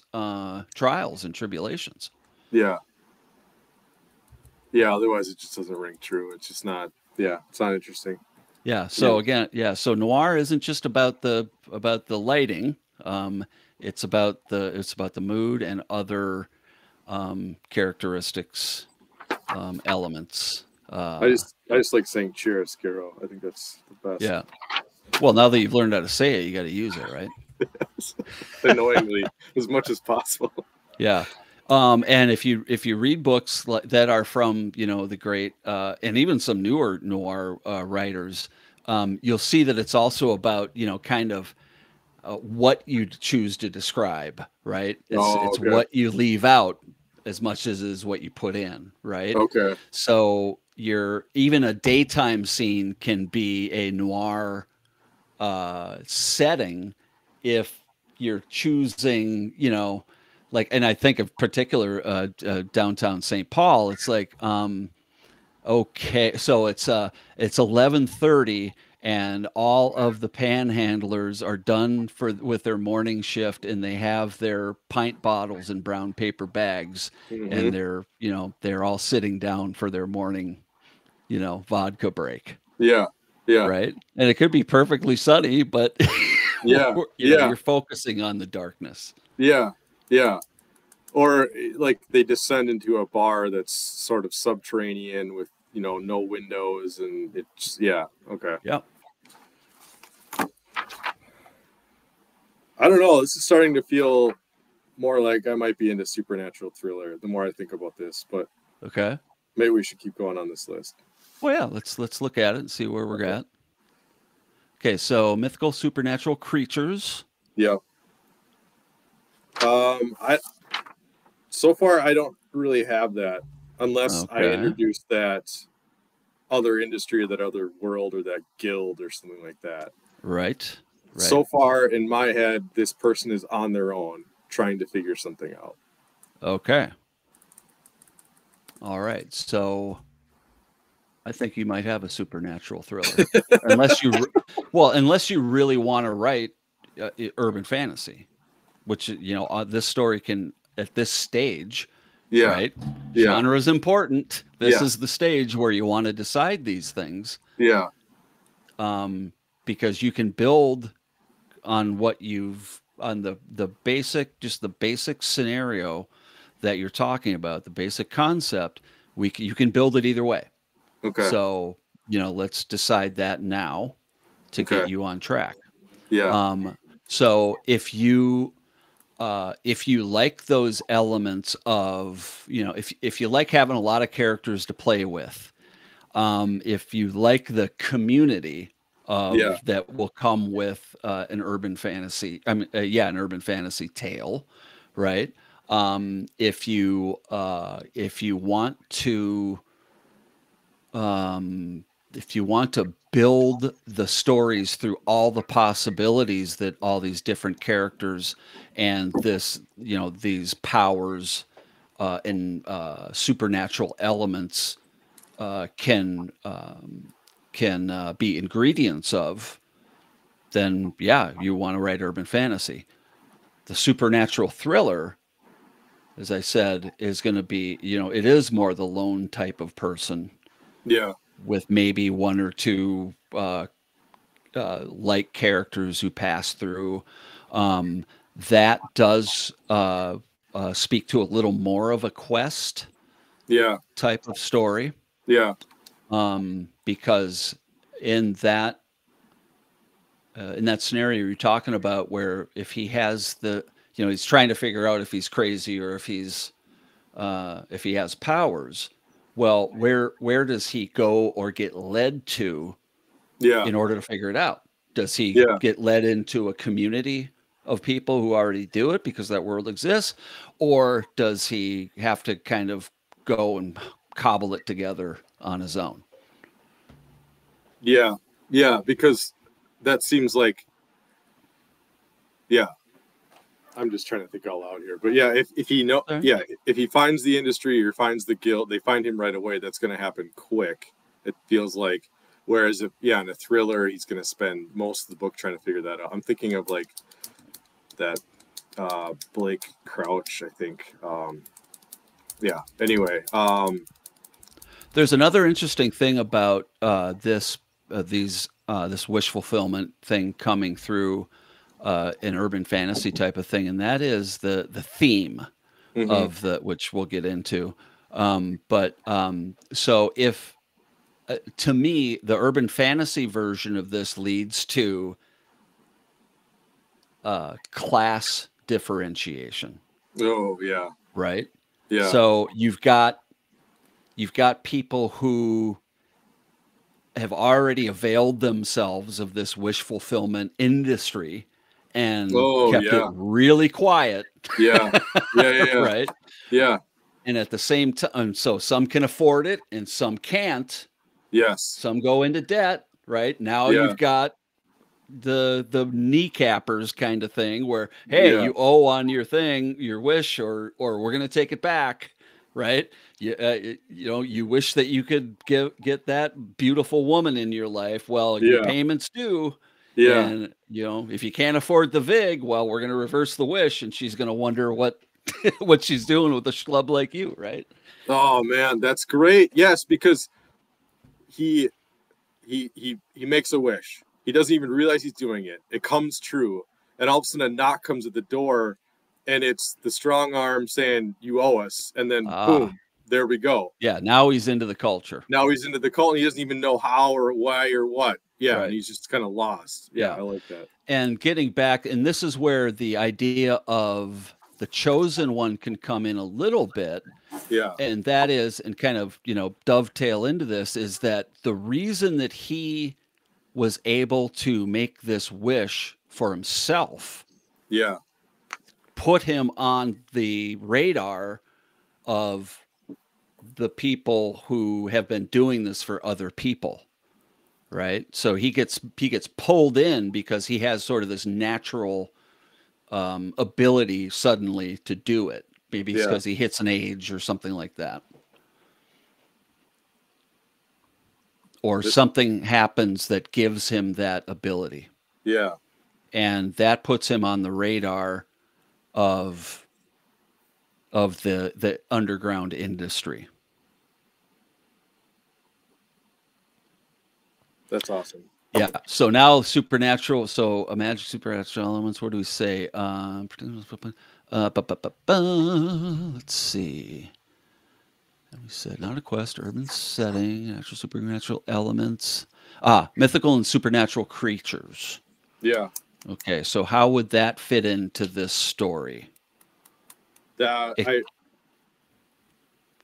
trials and tribulations. Yeah. Yeah. Otherwise, it just doesn't ring true. It's just not. Yeah. It's not interesting. Yeah. Yeah. So again, yeah. So noir isn't just about the lighting. It's about the mood and other characteristics, elements. I just like saying chiaroscuro. I think that's the best. Yeah. Well, now that you've learned how to say it, you got to use it, right? Annoyingly, as much as possible. Yeah. And if you read books that are from the great and even some newer noir writers, you'll see that it's also about kind of what you choose to describe, right? It's Oh, it's okay. what you leave out as much as is what you put in, right? Okay. So even a daytime scene can be a noir setting if you're choosing, like, and I think of particular downtown St. Paul. It's like, okay, so it's 11:30, and all of the panhandlers are done with their morning shift, and they have their pint bottles in brown paper bags, Hmm. and they're all sitting down for their morning, vodka break, Yeah. Yeah. right? And it could be perfectly sunny, but Yeah. Yeah. you're focusing on the darkness. Yeah. Yeah. Or like they descend into a bar that's sort of subterranean with no windows and it's yeah. Okay. Yep. I don't know. This is starting to feel more like I might be into supernatural thriller the more I think about this, but Okay. maybe we should keep going on this list. Well, yeah. Let's look at it and see where we're Okay. at. Okay. So mythical supernatural creatures. Yeah. I so far I don't really have that unless I Okay. introduce that other industry or that other world or that guild or something like that. Right. Right. So far in my head, this person is on their own trying to figure something out. Okay. All right. So I think you might have a supernatural thriller, unless unless you really want to write urban fantasy, which this story can at this stage, Yeah. right? Yeah. Genre is important. This Yeah. is the stage where you want to decide these things, Yeah. because you can build on the basic scenario that you're talking about, the basic concept. You can build it either way. Okay. So, let's decide that now to get Okay. you on track. Yeah. So if you like those elements of, if you like having a lot of characters to play with, if you like the community Yeah. that will come with an urban fantasy, an urban fantasy tale, right? If you want to build the stories through all the possibilities that all these different characters and these powers and supernatural elements can be ingredients of, then yeah, you want to write urban fantasy. The supernatural thriller, as I said, is going to be, it is more the lone type of person Yeah. with maybe one or two like characters who pass through. Um, that does speak to a little more of a quest Yeah. type of story, Yeah. because in that scenario you're talking about, where if he has he's trying to figure out if he's crazy or if he has powers. Well, where does he go or get led to Yeah. in order to figure it out? Does he Yeah. get led into a community of people who already do it because that world exists? Or does he have to kind of go and cobble it together on his own? Yeah. Yeah. Because that seems like, yeah, I'm just trying to think out loud here. But yeah, if he know, Sorry? yeah, if he finds the industry or finds the guild, they find him right away. That's going to happen quick. It feels like. Whereas if, yeah, in a thriller, he's going to spend most of the book trying to figure that out. I'm thinking of like that Blake Crouch, I think. Yeah. Anyway. There's another interesting thing about this wish fulfillment thing coming through an urban fantasy type of thing, and that is the theme Mm-hmm. of the which we'll get into. So if to me the urban fantasy version of this leads to class differentiation, Oh yeah. right? Yeah. So you've got people who have already availed themselves of this wish fulfillment industry and Oh kept it yeah. really quiet, Yeah. Yeah. Yeah. Yeah. right? Yeah. And at the same time, so some can afford it and some can't. Yes. Some go into debt, right? Now Yeah. you've got the kneecappers kind of thing where, hey, Yeah. you owe on your thing, your wish, or we're gonna take it back, right? You wish that you could get that beautiful woman in your life. Well, your Yeah. payments due, Yeah. and if you can't afford the vig, well, we're gonna reverse the wish, and she's gonna wonder what what she's doing with a schlub like you, right? Oh man, that's great. Yes, because he he makes a wish. He doesn't even realize he's doing it. It comes true, and all of a sudden a knock comes at the door, and it's the strong arm saying, "You owe us," and then Ah, boom, there we go. yeah. Now he's into the culture, Now he's into the cult, and he doesn't even know how or why or what. Yeah, and right? he's just kind of lost. Yeah, Yeah. I like that. And getting back, and this is where the idea of the chosen one can come in a little bit, Yeah, and that is, and kind of, dovetail into this, is that the reason that he was able to make this wish for himself yeah, put him on the radar of the people who have been doing this for other people, right? So he gets pulled in because he has sort of this natural ability suddenly to do it. Maybe it's yeah, because he hits an age or something like that, or something happens that gives him that ability, yeah. and that puts him on the radar of the underground industry. That's awesome. Yeah. So now supernatural. So imagine supernatural elements. Where do we say? Let's see. We said not a quest, urban setting, natural supernatural elements. Mythical and supernatural creatures. Yeah, Okay, so how would that fit into this story? that It,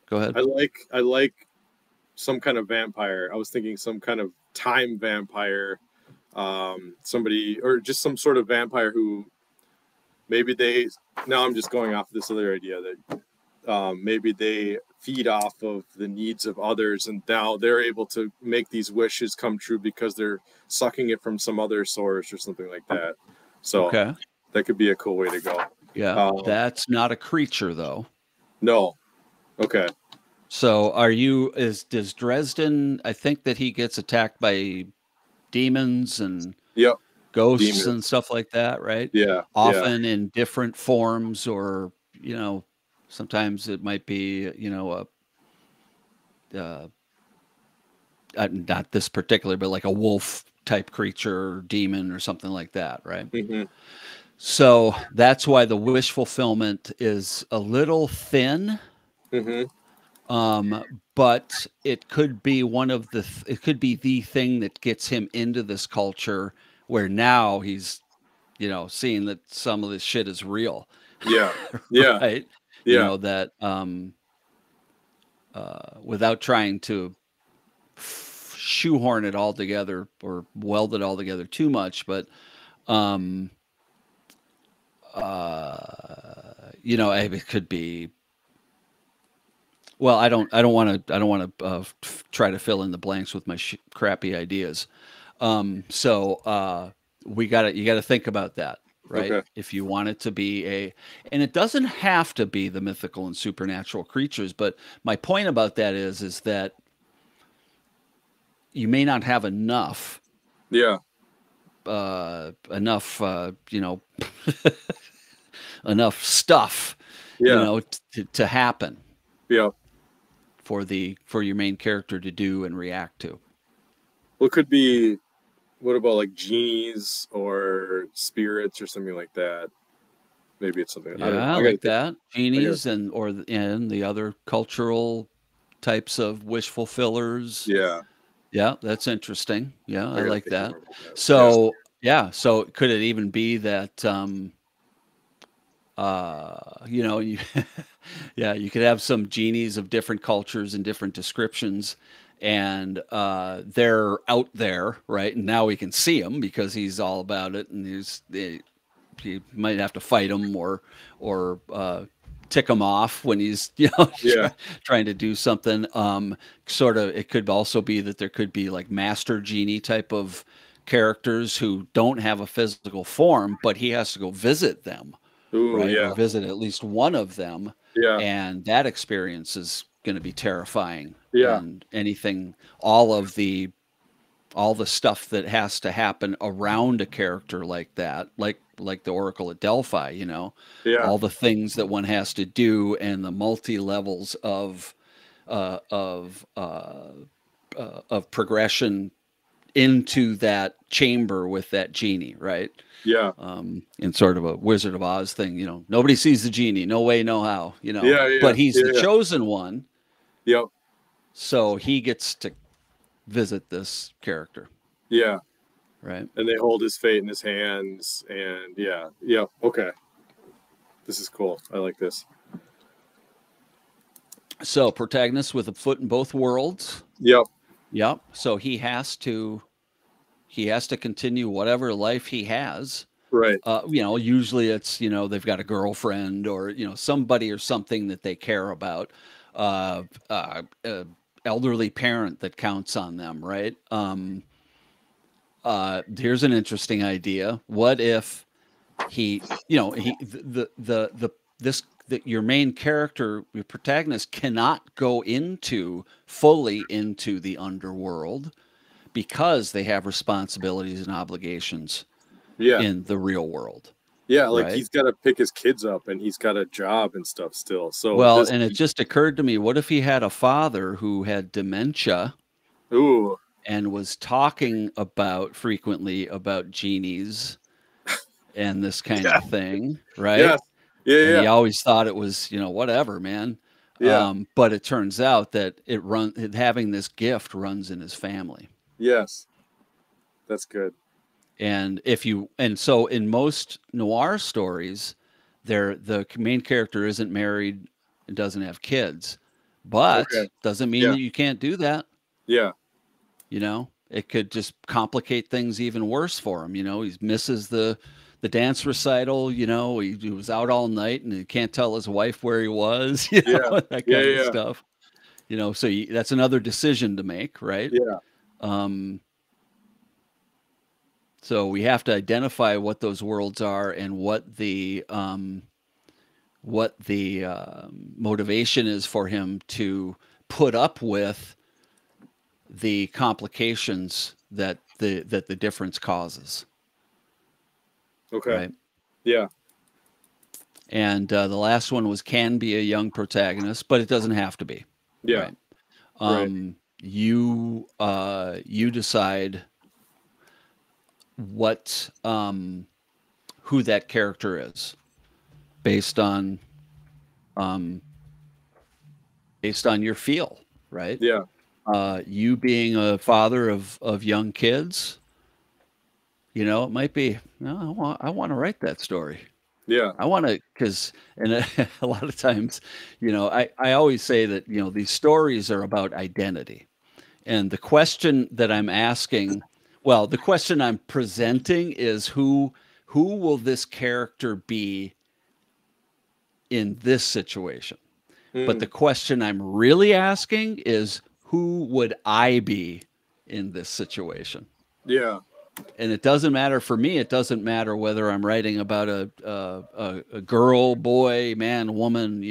go ahead. I like some kind of vampire. I was thinking some kind of time vampire, somebody or just some sort of vampire who maybe they. Now I'm just going off this other idea that maybe they feed off of the needs of others, and now they're able to make these wishes come true because they're sucking it from some other source or something like that. So Okay. that could be a cool way to go. Yeah, Um, that's not a creature though. no, okay, So are you is does Dresden, I think that he gets attacked by demons and yep, ghosts and demons. stuff like that, right? Yeah, yeah, Often in different forms, or sometimes it might be, uh, not this particular, but like a wolf type creature or demon or something like that, right? hmm So that's why the wish fulfillment is a little thin. hmm But it could be it could be the thing that gets him into this culture where now he's, seeing that some of this shit is real, yeah, yeah, right? yeah, That without trying to shoehorn it all together or weld it all together too much, but um, it could be. Well, I don't want to try to fill in the blanks with my crappy ideas. You got to think about that, right? Okay. If you want it to be and it doesn't have to be the mythical and supernatural creatures, but my point about that is that you may not have Yeah. enough, enough stuff, Yeah. to happen Yeah. for your main character to do and react to. What could be, what about like genies or spirits or something like that? Maybe it's something, I don't know. Yeah, I I gotta like think. that. I gotta, Genies and the other cultural types of wish fulfillers. yeah, Yeah, that's interesting. Yeah, I I gotta like think that. more about that. Yeah. So, yeah, so could it even be that you yeah, you could have some genies of different cultures and different descriptions, and they're out there, right? And now we can see him because he's all about it, and you might have to fight him or tick him off when he's Yeah. trying to do something. Sort of, it could also be that there could be like master genie type of characters who don't have a physical form, but he has to go visit them, Ooh, right? Or yeah. visit at least one of them, Yeah. and that experience is going to be terrifying. Yeah. And anything, all of the all the stuff that has to happen around a character like that, like the Oracle at Delphi, Yeah. all the things that one has to do and the multi levels uh, of uh, of progression into that chamber with that genie, right? Yeah. In sort of a Wizard of Oz thing, nobody sees the genie, no way, no how, Yeah. Yeah. but he's Yeah. the Yeah. chosen one, Yep. so he gets to visit this character, Yeah. right? And they hold his fate in his hands. And yeah. Yep. Okay. This is cool. I like this. So protagonist with a foot in both worlds. Yep. Yep. So he has to continue whatever life he has. Right. Usually it's they've got a girlfriend or somebody or something that they care about, uh, elderly parent that counts on them, right? Here's an interesting idea. What if he, he the this that your main character, your protagonist, cannot go fully into the underworld because they have responsibilities and obligations Yeah. in the real world, Yeah. Like right? he's got to pick his kids up and he's got a job and stuff still. So Well, this, and it just occurred to me, what if he had a father who had dementia ooh. and was talking frequently about genies and this kind Yeah. of thing, right? Yes. Yeah. And he Yeah. always thought it was, whatever, man. Yeah. But it turns out that having this gift runs in his family. Yes. That's good. And so in most noir stories, the main character isn't married and doesn't have kids, but Okay. doesn't mean Yeah. that you can't do that. Yeah. It could just complicate things even worse for him. He misses the dance recital. He was out all night and he can't tell his wife where he was. Yeah. That Yeah. kind of Yeah. stuff. So that's another decision to make, right? Yeah. Um, so we have to identify what those worlds are and what the motivation is for him to put up with the complications that the difference causes, Okay. right? Yeah. And the last one was can be a young protagonist, but it doesn't have to be, Yeah. right? Right. You decide what who that character is based on um, based on your feel, right? Yeah. You being a father of young kids, it might be, no, I want to write that story. Yeah. I want to, because, and a lot of times, I always say that, these stories are about identity. And the question that I'm asking, well, the question I'm presenting is who will this character be in this situation? But the Mm, question I'm really asking is who would I be in this situation? yeah. And it doesn't matter for me. It doesn't matter whether I'm writing about a girl, boy, man, woman,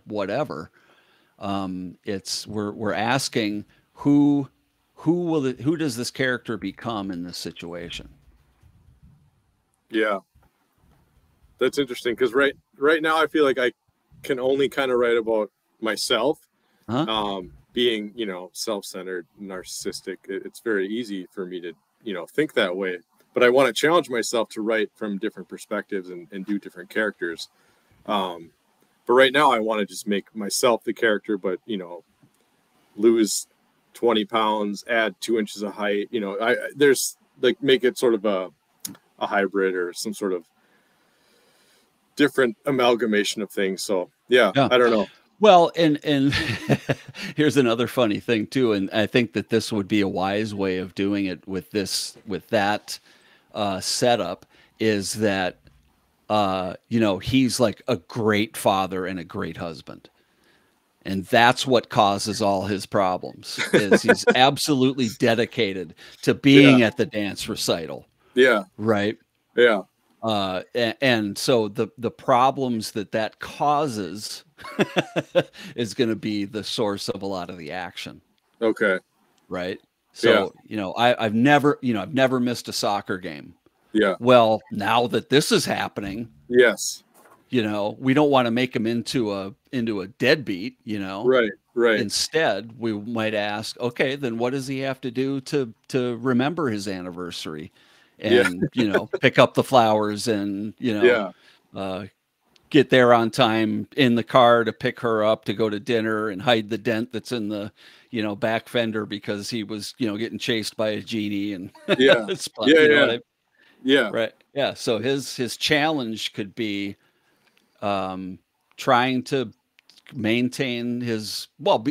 whatever. It's we're asking who who does this character become in this situation? Yeah. That's interesting because right now I feel like I can only kind of write about myself, Huh? being self-centered, narcissistic. It's very easy for me to think that way, but I want to challenge myself to write from different perspectives and do different characters. Um, but right now I want to just make myself the character, but lose 20 pounds, add 2 inches of height. I there's like make it sort of a hybrid or some sort of different amalgamation of things. So yeah, Yeah. I don't know. Well, and here's another funny thing too, and I think that this would be a wise way of doing it with that setup is that he's like a great father and a great husband. And that's what causes all his problems is he's absolutely dedicated to Yeah, being at the dance recital, yeah, right? yeah. And so the problems that causes is going to be the source of a lot of the action, Okay. right? Yeah, So I've never missed a soccer game. yeah. Well, now that this is happening, Yes. we don't want to make him into a deadbeat. Right. Right. Instead, we might ask, okay, then what does he have to do to remember his anniversary, Yeah. and pick up the flowers, and Yeah. uh, get there on time in the car to pick her up to go to dinner, and hide the dent that's in the back fender because he was getting chased by a genie, and Yeah. spun, Yeah. you know what Yeah. I Yeah. right? Yeah. So his challenge could be um, trying to maintain his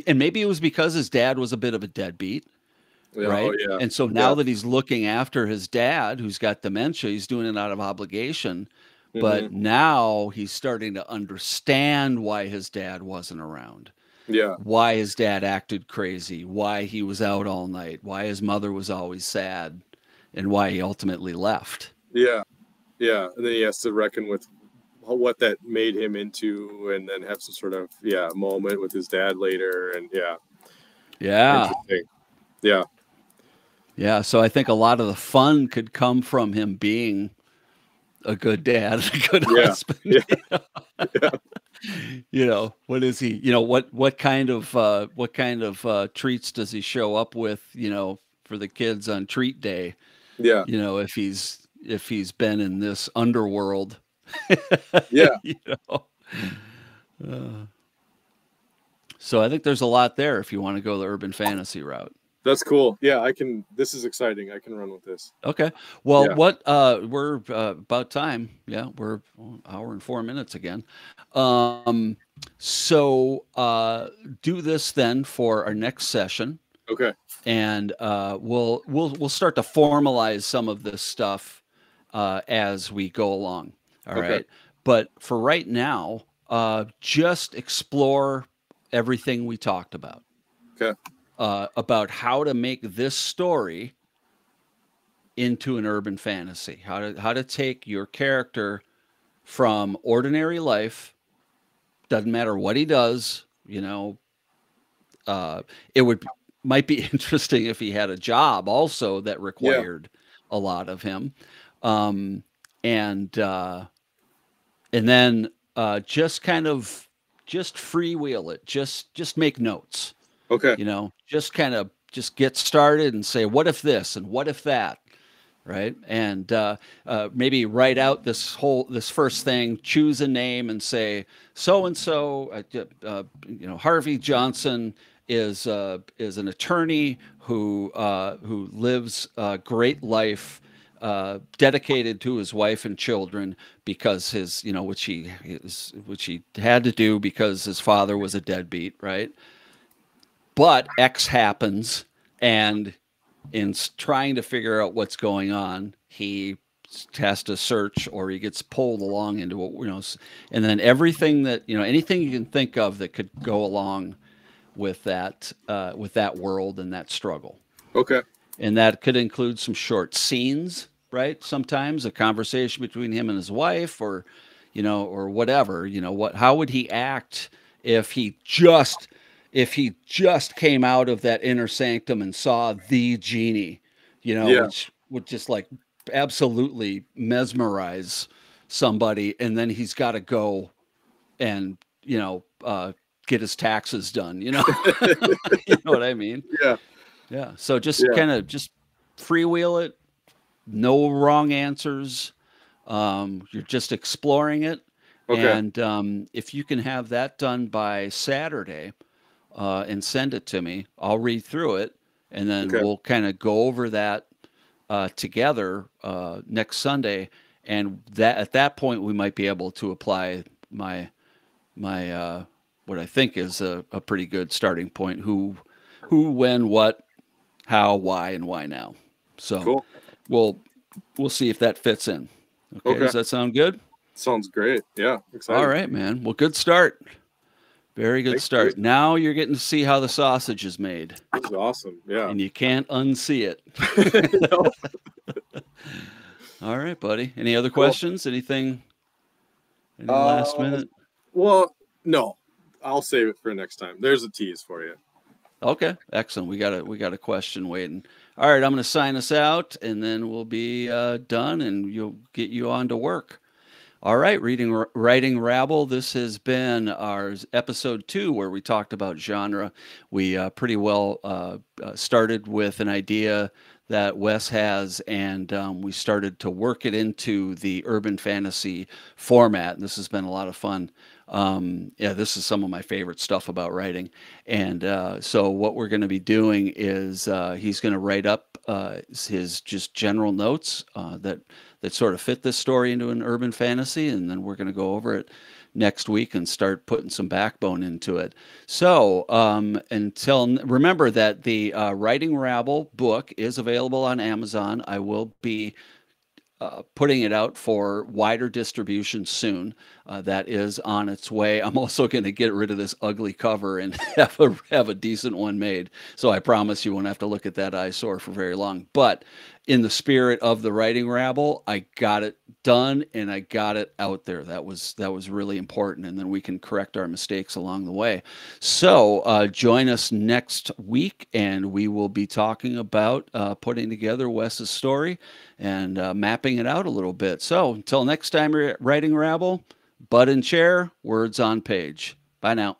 and maybe it was because his dad was a bit of a deadbeat, Yeah. Oh right? yeah. And so now Yeah. that he's looking after his dad who's got dementia, he's doing it out of obligation, but Hmm. now he's starting to understand why his dad wasn't around, Yeah. why his dad acted crazy, why he was out all night, why his mother was always sad, and why he ultimately left. Yeah. Yeah. And then he has to reckon with what that made him into, and then have some sort of moment with his dad later. And yeah, Yeah. interesting. Yeah. Yeah, so I think a lot of the fun could come from him being a good dad, a good Yeah. husband. Yeah. Yeah. What is he? What kind of treats does he show up with? For the kids on treat day. Yeah. If he's been in this underworld. Yeah. you know. Uh, so I think there's a lot there if you want to go the urban fantasy route. That's cool. Yeah, I can. This is exciting. I can run with this. Okay. Well, Yeah. what we're about time. Yeah, we're an hour and 4 minutes again. Um, so do this then for our next session, Okay. and we'll start to formalize some of this stuff as we go along. All Okay. right. But for right now, just explore everything we talked Okay. about how to make this story into an urban fantasy. How to take your character from ordinary life, doesn't matter what he does, it might be interesting if he had a job also that Yeah. required a lot of him. Um, and then just kind of just freewheel it. Just make notes. Okay. Just kind of just get started and say, what if this and what if that, right? And maybe write out this first thing, choose a name, and say so and so. Harvey Johnson is an attorney who lives a great life dedicated to his wife and children because his, which he had to do because his father was a deadbeat, right? But X happens, and in trying to figure out what's going on, he has to search or he gets pulled along into what, and then everything that, anything you can think of that could go along with that world and that struggle. Okay. And that could include some short scenes, right? Sometimes a conversation between him and his wife, or or whatever. What? How would he act if he just came out of that inner sanctum and saw the genie, Yeah. which would just like absolutely mesmerize somebody, and then he's got to go and get his taxes done. You know what I mean? Yeah. Yeah. So just Yeah. kind of just freewheel it. No wrong answers. You're just exploring it. Okay. And if you can have that done by Saturday and send it to me, I'll read through it, and then Okay. we'll kind of go over that together next Sunday. And that at that point, we might be able to apply my my what I think is a pretty good starting point. When, what, how, why, and why now. So Cool. we'll we'll see if that fits in. Okay, Okay. does that sound good? Sounds great. Yeah. All Excited. right, man. Well, good start. Very good Thanks, dude. start. Now you're getting to see how the sausage is made, This is awesome. Yeah. and you can't unsee it. No. All right, buddy. Any other Cool. questions? Anything? Any last Uh, minute? well, no, I'll save it for next time. There's a tease for you. Okay, excellent. We got a question waiting. All right, I'm going to sign us out, and then we'll be done, and you'll get you on to work. All right, writing rabble. This has been our episode 2, where we talked about genre. We pretty well started with an idea that Wes has, and we started to work it into the urban fantasy format. And this has been a lot of fun. Yeah, this is some of my favorite stuff about writing. And so, what we're going to be doing is he's going to write up his just general notes that sort of fit this story into an urban fantasy, and then we're going to go over it next week and start putting some backbone into it. So, remember that the Writing Rabble book is available on Amazon. I will be putting it out for wider distribution soon. That is on its way. I'm also going to get rid of this ugly cover and have a decent one made. So I promise you won't have to look at that eyesore for very long. But in the spirit of the Writing Rabble, I got it done and I got it out there. That was really important, and then we can correct our mistakes along the way. So join us next week, and we will be talking about putting together Wes's story and mapping it out a little bit. So until next time, Writing Rabble, Bud and Chair, words on page. Bye now.